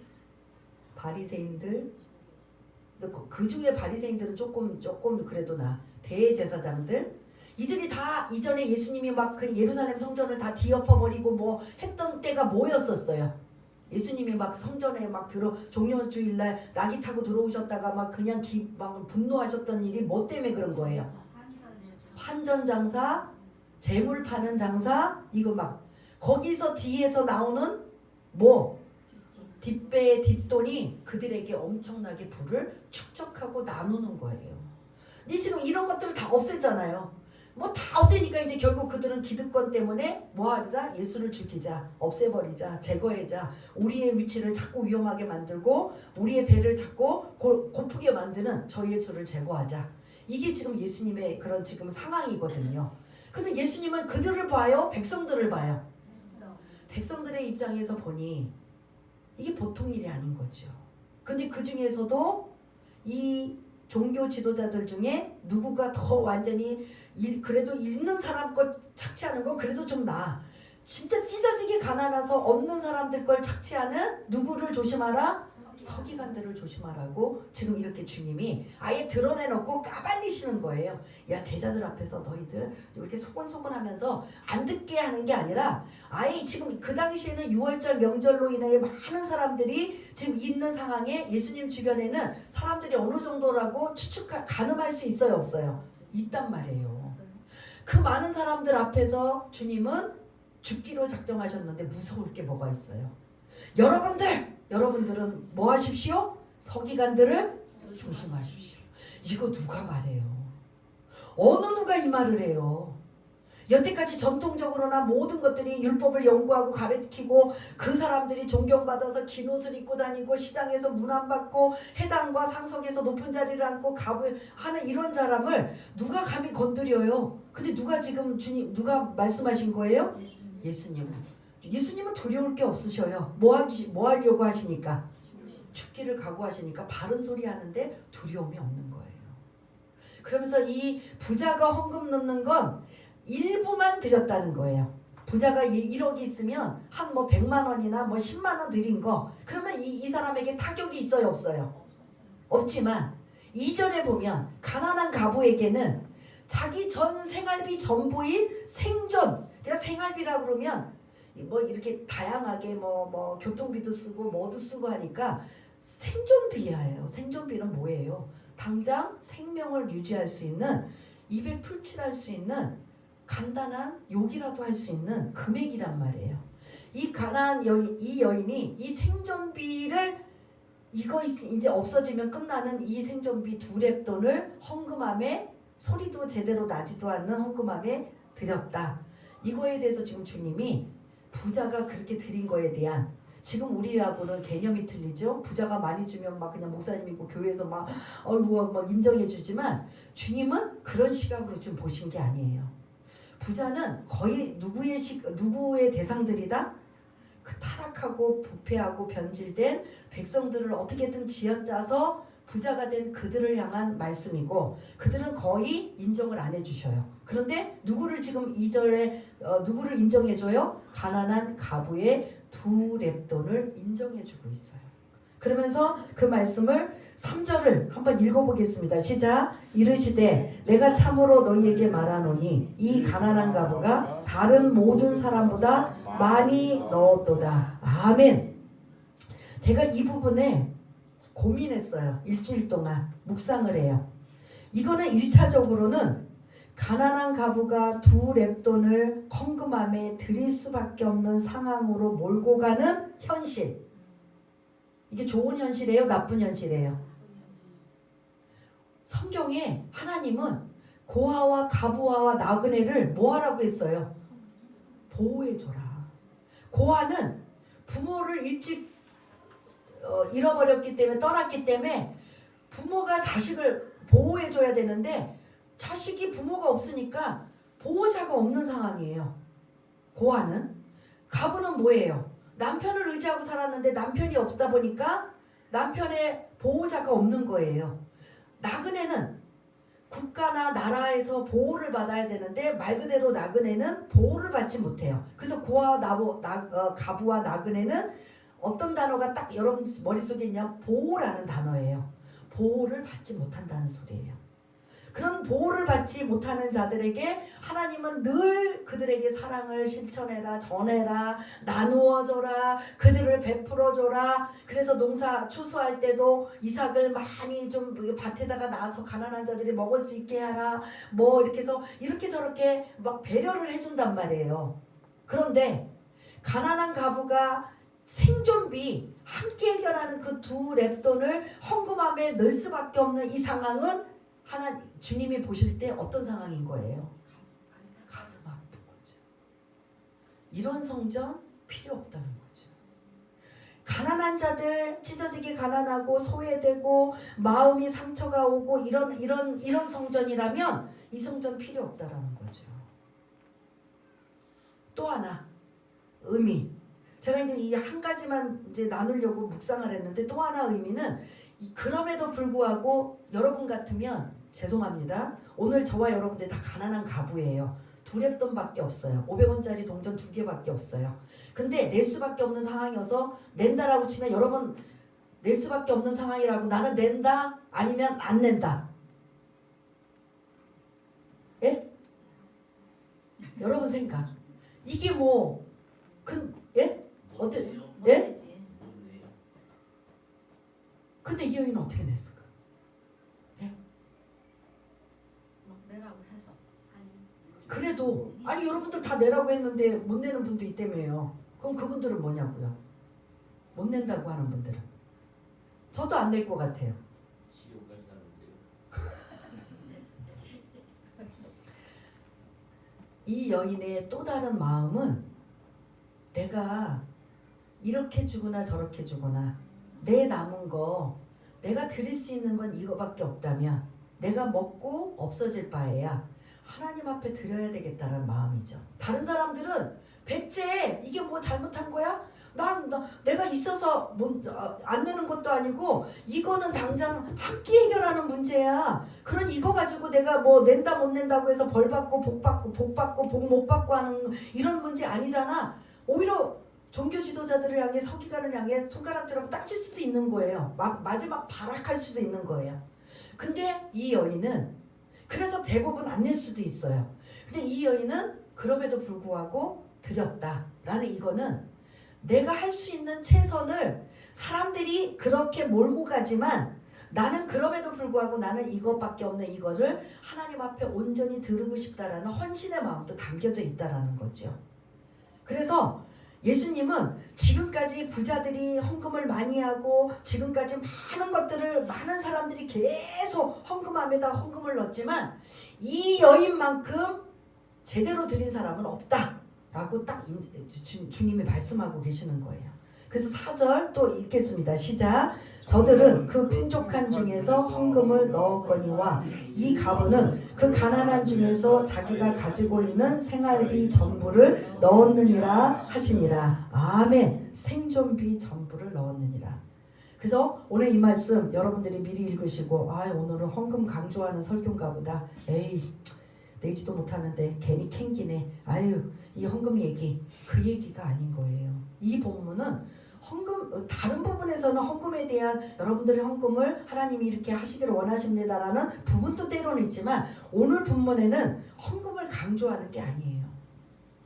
Speaker 1: 바리새인들. 그 중에 바리새인들은 조금 그래도 대제사장들. 이들이 다 이전에 예수님이 막 그 예루살렘 성전을 다 뒤엎어버리고 뭐 했던 때가 뭐였었어요? 예수님이 막 성전에 막 종료주일날 낙이 타고 들어오셨다가 막 그냥 막 분노하셨던 일이 뭐 때문에 그런 거예요? 환전 장사, 재물 파는 장사, 이거 막 거기서 뒤에서 나오는 뭐 뒷배의 뒷돈이 그들에게 엄청나게 부를 축적하고 나누는 거예요. 근데 지금 이런 것들을 다 없앴잖아요. 뭐 다 없애니까 이제 결국 그들은 기득권 때문에 뭐 하리다? 예수를 죽이자, 없애버리자, 제거하자, 우리의 위치를 자꾸 위험하게 만들고 우리의 배를 자꾸 고프게 만드는 저 예수를 제거하자. 이게 지금 예수님의 그런 지금 상황이거든요. 근데 예수님은 그들을 봐요? 백성들을 봐요? 백성들의 입장에서 보니 이게 보통 일이 아닌 거죠. 근데 그 중에서도 이 종교 지도자들 중에 누구가 더 완전히 그래도 있는 사람 것 착취하는 건 그래도 좀 나아. 진짜 찢어지게 가난해서 없는 사람들 걸 착취하는 누구를 조심하라? 서기관들을 조심하라고 지금 이렇게 주님이 아예 드러내놓고 까발리시는 거예요. 야, 제자들 앞에서 너희들 이렇게 소곤소곤하면서 안 듣게 하는 게 아니라 아예 지금 그 당시에는 6월절 명절로 인해 많은 사람들이 지금 있는 상황에 예수님 주변에는 사람들이 어느 정도라고 가늠할 수 있어요, 없어요? 있단 말이에요. 그 많은 사람들 앞에서 주님은 죽기로 작정하셨는데 무서울 게 뭐가 있어요? 여러분들은 뭐 하십시오? 서기관들을 조심하십시오. 이거 누가 말해요? 어느 누가 이 말을 해요? 여태까지 전통적으로나 모든 것들이 율법을 연구하고 가르치고 그 사람들이 존경받아서 긴 옷을 입고 다니고 시장에서 문안받고 해당과 상석에서 높은 자리를 앉고 하는 이런 사람을 누가 감히 건드려요? 근데 누가 지금 누가 말씀하신 거예요? 예수님은 두려울 게 없으셔요. 뭐 하려고 하시니까? 죽기를 각오하시니까 바른 소리 하는데 두려움이 없는 거예요. 그러면서 이 부자가 헌금 넣는 건 일부만 드렸다는 거예요. 부자가 1억이 있으면 한 100만 원이나 10만 원 드린 거, 그러면 이 사람에게 타격이 있어요, 없어요? 없지만 이전에 보면 가난한 가부에게는 자기 전 생활비 전부인 생존, 그러니까 생활비라고 그러면 이렇게 다양하게 교통비도 쓰고 뭐도 쓰고 하니까 생존비예요. 생존비는 뭐예요? 당장 생명을 유지할 수 있는, 입에 풀칠할 수 있는 간단한 욕이라도 할 수 있는 금액이란 말이에요. 이 가난한 이 여인이 이 생존비를 이거 이제 없어지면 끝나는 이 생존비 2렙돈을 헌금함에, 소리도 제대로 나지도 않는 헌금함에 드렸다. 이거에 대해서 지금 주님이 부자가 그렇게 드린 거에 대한, 지금 우리하고는 개념이 틀리죠. 부자가 많이 주면 막 그냥 목사님이고 교회에서 막 인정해 주지만 주님은 그런 시각으로 지금 보신 게 아니에요. 부자는 거의 누구의 대상들이다? 그 타락하고 부패하고 변질된 백성들을 어떻게든 쥐어짜서 부자가 된 그들을 향한 말씀이고 그들은 거의 인정을 안 해주셔요. 그런데 누구를 지금 2절에 누구를 인정해줘요? 가난한 가부의 2렙돈을 인정해주고 있어요. 그러면서 그 말씀을 3절을 한번 읽어보겠습니다. 시작. 이르시되 내가 참으로 너희에게 말하노니 이 가난한 가부가 다른 모든 사람보다 많이 넣었도다. 아멘. 제가 이 부분에 고민했어요. 일주일 동안 묵상을 해요. 이거는 1차적으로는 가난한 가부가 2렙돈을 헌금함에 드릴 수밖에 없는 상황으로 몰고 가는 현실. 이게 좋은 현실이에요? 나쁜 현실이에요? 성경에 하나님은 고아와 가부아와 나그네를 뭐 하라고 했어요? 보호해줘라. 고아는 부모를 일찍 잃어버렸기 때문에 떠났기 때문에 부모가 자식을 보호해줘야 되는데 자식이 부모가 없으니까 보호자가 없는 상황이에요. 고아는. 가부는 뭐예요? 남편을 의지하고 살았는데 남편이 없다 보니까 남편의 보호자가 없는 거예요. 나그네는 국가나 나라에서 보호를 받아야 되는데 말 그대로 나그네는 보호를 받지 못해요. 그래서 가부와 나그네는 어떤 단어가 딱 여러분 머릿속에 있냐? 보호라는 단어예요. 보호를 받지 못한다는 소리예요. 그런 보호를 받지 못하는 자들에게 하나님은 늘 그들에게 사랑을 실천해라, 전해라, 나누어줘라, 그들을 베풀어줘라. 그래서 농사 추수할 때도 이삭을 많이 좀 밭에다가 놔서 가난한 자들이 먹을 수 있게 하라. 뭐 이렇게 해서 이렇게 저렇게 막 배려를 해준단 말이에요. 그런데 가난한 가부가 생존비 함께 해결하는 그 2렙돈을 헌금함에 넣을 수밖에 없는 이 상황은 주님이 보실 때 어떤 상황인 거예요? 가슴 아픈 거죠. 이런 성전 필요 없다는 거죠. 가난한 자들 찢어지게 가난하고 소외되고 마음이 상처가 오고 이런 성전이라면 이 성전 필요 없다라는 거죠. 또 하나 의미. 제가 이제 이 한 가지만 이제 나누려고 묵상을 했는데 또 하나 의미는 그럼에도 불구하고 여러분 같으면 죄송합니다. 오늘 저와 여러분들 다 가난한 가부예요. 2렙돈밖에 없어요. 500원짜리 동전 2개밖에 없어요. 근데 낼 수밖에 없는 상황이어서 낸다라고 치면 여러분 낼 수밖에 없는 상황이라고 나는 낸다 아니면 안 낸다. 예? 여러분 생각. 이게 뭐 예? 어떻게 예? 근데 이 여인은 어떻게 냈을까? 예?
Speaker 2: 내라고 해서.
Speaker 1: 그래도 아니 여러분들 다 내라고 했는데 못 내는 분도 있다며요. 그럼 그분들은 뭐냐고요? 못 낸다고 하는 분들은. 저도 안 낼 것 같아요. 이 여인의 또 다른 마음은 내가 이렇게 주거나 저렇게 주거나 내 남은 거 내가 드릴 수 있는 건 이거밖에 없다면 내가 먹고 없어질 바에야 하나님 앞에 드려야 되겠다는 마음이죠. 다른 사람들은 백제 이게 뭐 잘못한 거야? 내가 있어서 안 내는 것도 아니고 이거는 당장 함께 해결하는 문제야. 그런 이거 가지고 내가 뭐 낸다 못 낸다고 해서 벌 받고 복 받고 복 받고 복 못 받고 하는 이런 문제 아니잖아. 오히려 종교 지도자들을 향해 서기관을 향해 손가락질하고 딱질 수도 있는 거예요. 마지막 발악할 수도 있는 거예요. 근데 이 여인은 그래서 대부분 안 낼 수도 있어요. 근데 이 여인은 그럼에도 불구하고 드렸다라는 이거는 내가 할 수 있는 최선을 사람들이 그렇게 몰고 가지만 나는 그럼에도 불구하고 나는 이것밖에 없는 이거를 하나님 앞에 온전히 드리고 싶다라는 헌신의 마음도 담겨져 있다라는 거죠. 그래서 예수님은 지금까지 부자들이 헌금을 많이 하고 지금까지 많은 사람들이 계속 헌금함에다 헌금을 넣었지만 이 여인만큼 제대로 드린 사람은 없다라고 딱 주님이 말씀하고 계시는 거예요. 그래서 4절 또 읽겠습니다. 시작. 저들은 그 풍족한 중에서 헌금을 넣었거니와 이 가부는 그 가난한 중에서 자기가 가지고 있는 생활비 전부를 넣었느니라 하시니라. 아멘. 생존비 전부를 넣었느니라. 그래서 오늘 이 말씀 여러분들이 미리 읽으시고 아 오늘은 헌금 강조하는 설교인가 보다. 에이 내지도 못하는데 괜히 캥기네. 아유 이 헌금 얘기 그 얘기가 아닌 거예요. 이 본문은 헌금 다른 부분에서는 헌금에 대한 여러분들의 헌금을 하나님이 이렇게 하시기를 원하십니다라는 부분도 때로는 있지만 오늘 본문에는 헌금을 강조하는 게 아니에요.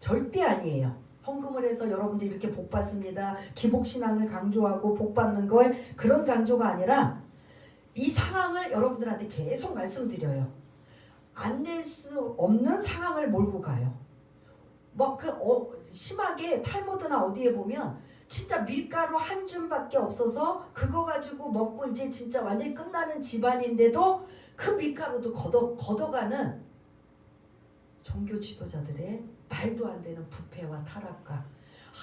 Speaker 1: 절대 아니에요. 헌금을 해서 여러분들이 이렇게 복 받습니다. 기복신앙을 강조하고 복 받는 거에 그런 강조가 아니라 이 상황을 여러분들한테 계속 말씀드려요. 안 낼 수 없는 상황을 몰고 가요. 뭐 심하게 탈모드나 어디에 보면 진짜 밀가루 한 줌밖에 없어서 그거 가지고 먹고 이제 진짜 완전히 끝나는 집안인데도 그 밀가루도 걷어가는 종교 지도자들의 말도 안 되는 부패와 타락과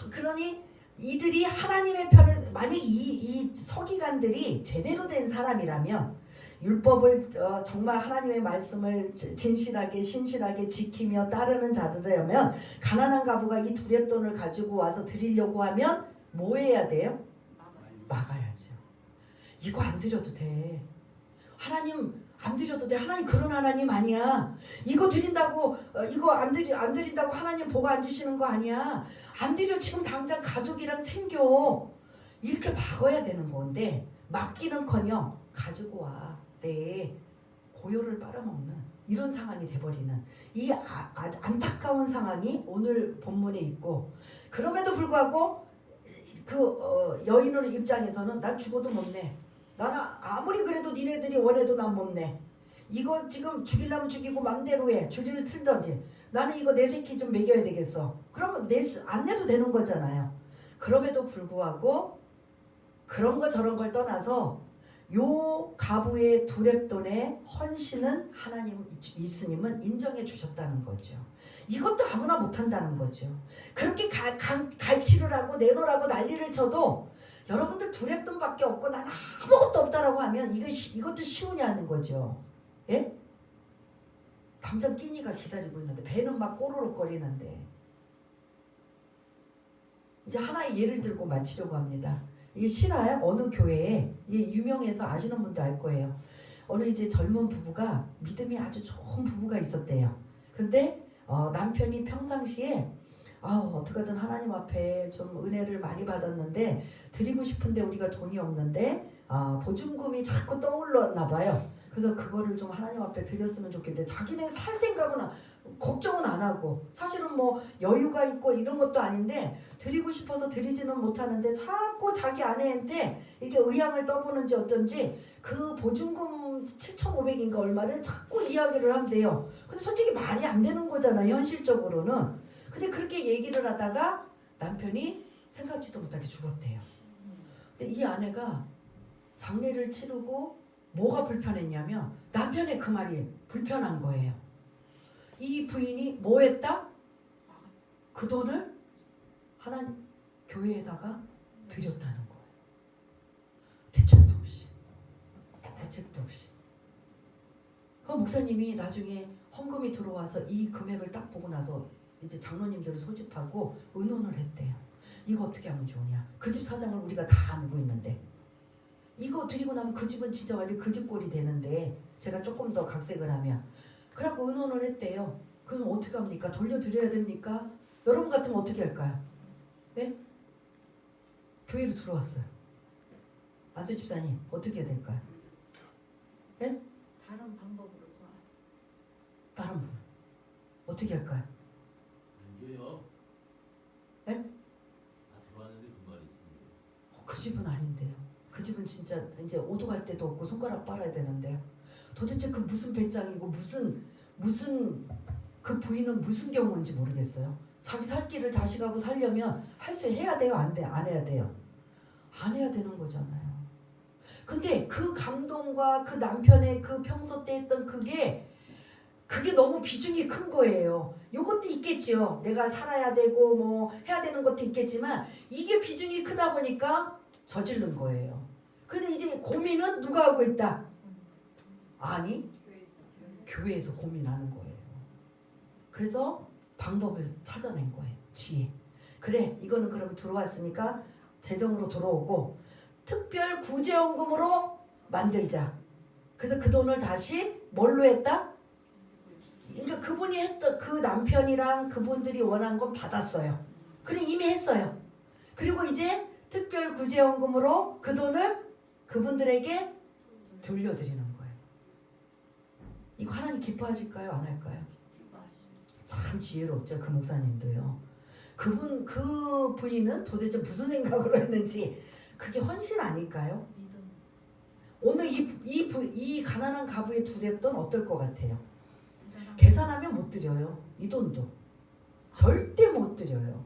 Speaker 1: 그러니 이들이 하나님의 편에 만약 이 서기관들이 제대로 된 사람이라면 율법을 정말 하나님의 말씀을 진실하게 신실하게 지키며 따르는 자들이라면 가난한 가부가 이 두렙돈을 가지고 와서 드리려고 하면 뭐 해야 돼요? 막아야죠. 이거 안 드려도 돼. 하나님 안 드려도 돼. 하나님 그런 하나님 아니야. 이거 드린다고 이거 안 드린다고 하나님 복 안 주시는 거 아니야. 안 드려 지금 당장 가족이랑 챙겨. 이렇게 막아야 되는 건데 막기는커녕 가지고 와. 내 고요를 빨아먹는 이런 상황이 돼버리는 이 안타까운 상황이 오늘 본문에 있고 그럼에도 불구하고 여인의 입장에서는 난 죽어도 못 내. 나는 아무리 그래도 니네들이 원해도 난 못 내. 이거 지금 죽이려면 죽이고 맘대로 해. 주리를 틀던지. 나는 이거 내 새끼 좀 먹여야 되겠어. 그러면 안 내도 되는 거잖아요. 그럼에도 불구하고 그런 거 저런 걸 떠나서 요 가부의 두렙돈의 헌신은 하나님 예수님은 인정해 주셨다는 거죠. 이것도 아무나 못한다는 거죠. 그렇게 갈치를 하고 내놓으라고 난리를 쳐도 여러분들 두렙돈밖에 없고 난 아무것도 없다라고 하면 이것도 쉬우냐는 거죠. 예? 당장 끼니가 기다리고 있는데 배는 막 꼬르륵거리는데 이제 하나의 예를 들고 마치려고 합니다. 이게 실화야. 어느 교회에 이게 유명해서 아시는 분도 알 거예요. 어느 이제 젊은 부부가 믿음이 아주 좋은 부부가 있었대요. 근데 남편이 평상시에 어떻게든 하나님 앞에 좀 은혜를 많이 받았는데 드리고 싶은데 우리가 돈이 없는데 보증금이 자꾸 떠올랐나 봐요. 그래서 그거를 좀 하나님 앞에 드렸으면 좋겠는데 자기네 살 생각은 걱정은 안 하고 사실은 뭐 여유가 있고 이런 것도 아닌데 드리고 싶어서 드리지는 못하는데 자꾸 자기 아내한테 이렇게 의향을 떠보는지 어쩐지 그 보증금 7,500인가 얼마를 자꾸 이야기를 한대요. 근데 솔직히 말이 안 되는 거잖아요. 현실적으로는. 근데 그렇게 얘기를 하다가 남편이 생각지도 못하게 죽었대요. 근데 이 아내가 장례를 치르고 뭐가 불편했냐면 남편의 그 말이 불편한 거예요. 이 부인이 뭐 했다? 그 돈을 하나님 교회에다가 드렸다는 거예요. 대책도 없이. 그 목사님이 나중에 헌금이 들어와서 이 금액을 딱 보고 나서 이제 장로님들을 소집하고 의논을 했대요. 이거 어떻게 하면 좋으냐. 그 집 사장을 우리가 다 알고 있는데 이거 드리고 나면 그 집은 진짜 완전 그 집 꼴이 되는데 제가 조금 더 각색을 하면 그래갖고 의논을 했대요. 그럼 어떻게 합니까? 돌려드려야 됩니까? 여러분 같으면 어떻게 할까요? 네? 교회로 들어왔어요. 안수 집사님 어떻게 해야 될까요? 네?
Speaker 2: 다른 방법으로 도와.
Speaker 1: 다른 분 어떻게 할까요?
Speaker 3: 아니요.
Speaker 1: 네?
Speaker 3: 다 들어왔는데 그 말이 있습니다.
Speaker 1: 그 집은 아닌데요. 그 집은 진짜 이제 오도갈 데도 없고 손가락 빨아야 되는데요. 도대체 그 무슨 배짱이고 무슨 그 부인은 무슨 경우인지 모르겠어요. 자기 살 길을 자식하고 살려면 할 수 해야 돼요? 안 해야 돼요? 안 해야 되는 거잖아요. 근데 그 감동과 그 남편의 그 평소 때 했던 그게 너무 비중이 큰 거예요. 요것도 있겠죠. 내가 살아야 되고 뭐 해야 되는 것도 있겠지만 이게 비중이 크다 보니까 저지른 거예요. 근데 이제 고민은 누가 하고 있다? 아니, 교회에서 고민하는 거예요. 그래서 방법을 찾아낸 거예요. 지혜. 그래, 이거는 그러면 들어왔으니까 재정으로 들어오고 특별 구제원금으로 만들자. 그래서 그 돈을 다시 뭘로 했다? 그러니까 그분이 했던 그 남편이랑 그분들이 원한 건 받았어요. 그럼 이미 했어요. 그리고 이제 특별 구제원금으로 그 돈을 그분들에게 돌려드리는 거예요. 이거 하나님 기뻐하실까요? 안 할까요? 참 지혜롭죠. 그 목사님도요. 그 부인은 도대체 무슨 생각으로 했는지 그게 헌신 아닐까요? 오늘 이 가난한 가부의 두렵돈 어떨 것 같아요? 계산하면 못 드려요. 이 돈도 절대 못 드려요.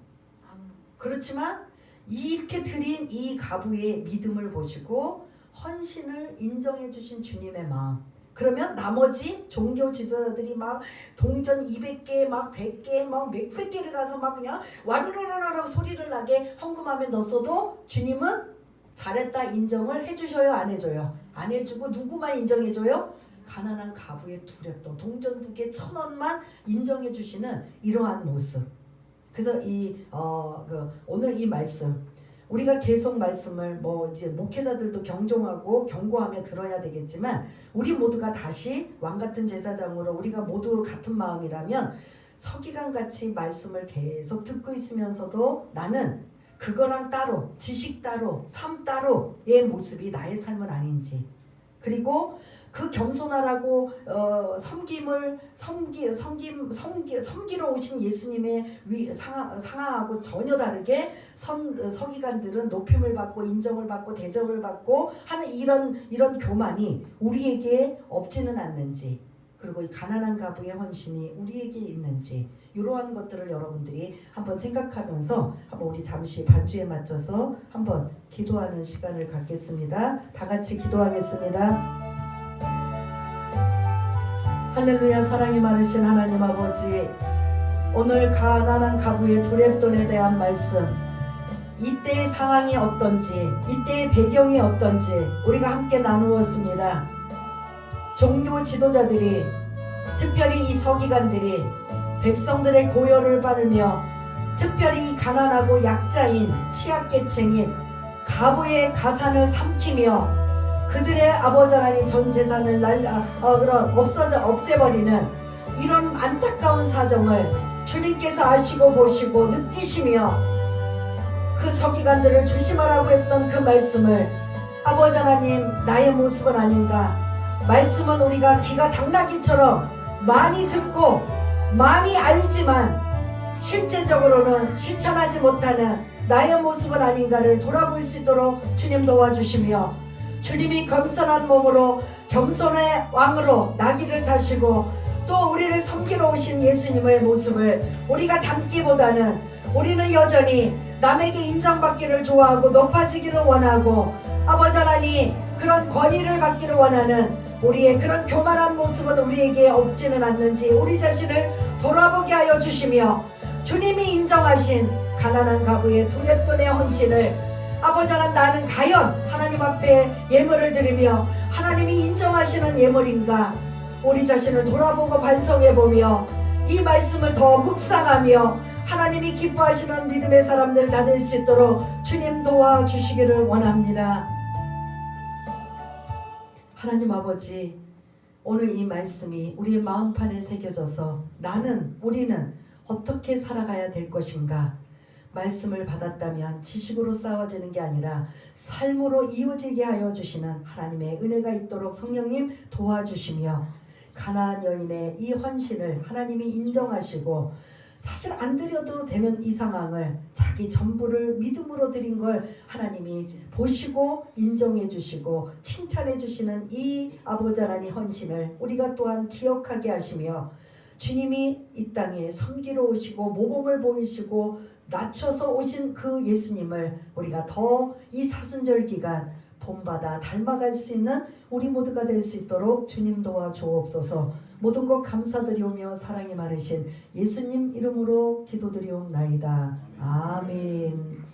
Speaker 1: 그렇지만 이렇게 드린 이 가부의 믿음을 보시고 헌신을 인정해 주신 주님의 마음. 그러면 나머지 종교 지도자들이 막 동전 200개 막 100개 막 몇백 개를 가서 막 그냥 와르르르르 소리를 나게 헌금하면 넣었어도 주님은 잘했다 인정을 해주셔요? 안 해줘요? 안 해주고 누구만 인정해줘요? 가난한 가부의 두렵돈 동전 2개 1,000원만 인정해 주시는 이러한 모습. 그래서 오늘 이 말씀 우리가 계속 말씀을 이제 목회자들도 경종하고 경고하며 들어야 되겠지만 우리 모두가 다시 왕같은 제사장으로 우리가 모두 같은 마음이라면 서기관같이 말씀을 계속 듣고 있으면서도 나는 그거랑 따로 지식 따로 삶 따로의 모습이 나의 삶은 아닌지, 그리고 그 겸손하라고 섬기러 오신 예수님의 상황하고 전혀 다르게 서기관들은 높임을 받고 인정을 받고 대접을 받고 하는 이런 교만이 우리에게 없지는 않는지, 그리고 이 가난한 가부의 헌신이 우리에게 있는지, 이러한 것들을 여러분들이 한번 생각하면서 한번 우리 잠시 반주에 맞춰서 한번 기도하는 시간을 갖겠습니다. 다 같이 기도하겠습니다. 할렐루야. 사랑이 많으신 하나님 아버지, 오늘 가난한 가부의 두렵돈에 대한 말씀, 이때의 상황이 어떤지, 이때의 배경이 어떤지 우리가 함께 나누었습니다. 종교 지도자들이, 특별히 이 서기관들이 백성들의 고열을 바르며 특별히 이 가난하고 약자인 취약계층인 가부의 가산을 삼키며 그들의 아버지 하나님 전 재산을 없애버리는 이런 안타까운 사정을 주님께서 아시고 보시고 느끼시며 그 서기관들을 조심하라고 했던 그 말씀을 아버지 하나님 나의 모습은 아닌가. 말씀은 우리가 귀가 당나귀처럼 많이 듣고 많이 알지만 실제적으로는 실천하지 못하는 나의 모습은 아닌가를 돌아볼 수 있도록 주님 도와주시며, 주님이 겸손한 몸으로 겸손의 왕으로 나귀를 타시고 또 우리를 섬기러 오신 예수님의 모습을 우리가 담기보다는 우리는 여전히 남에게 인정받기를 좋아하고 높아지기를 원하고 아버지 하나님 그런 권위를 받기를 원하는 우리의 그런 교만한 모습은 우리에게 없지는 않는지 우리 자신을 돌아보게 하여 주시며, 주님이 인정하신 가난한 가부의 두렵돈의 헌신을 아버지 하나님 나는 과연 하나님 앞에 예물을 드리며 하나님이 인정하시는 예물인가, 우리 자신을 돌아보고 반성해보며 이 말씀을 더 묵상하며 하나님이 기뻐하시는 믿음의 사람들 다 될 수 있도록 주님 도와주시기를 원합니다. 하나님 아버지, 오늘 이 말씀이 우리의 마음판에 새겨져서 우리는 어떻게 살아가야 될 것인가, 말씀을 받았다면 지식으로 싸워지는 게 아니라 삶으로 이어지게 하여 주시는 하나님의 은혜가 있도록 성령님 도와주시며, 가나안 여인의 이 헌신을 하나님이 인정하시고 사실 안 드려도 되는 이 상황을 자기 전부를 믿음으로 드린 걸 하나님이 보시고 인정해 주시고 칭찬해 주시는 이 아버지 하나님 헌신을 우리가 또한 기억하게 하시며, 주님이 이 땅에 섬기러 오시고 모범을 보이시고 낮춰서 오신 그 예수님을 우리가 더 이 사순절 기간 본받아 닮아갈 수 있는 우리 모두가 될 수 있도록 주님 도와주옵소서. 모든 것 감사드리오며 사랑이 많으신 예수님 이름으로 기도드리옵나이다. 아멘.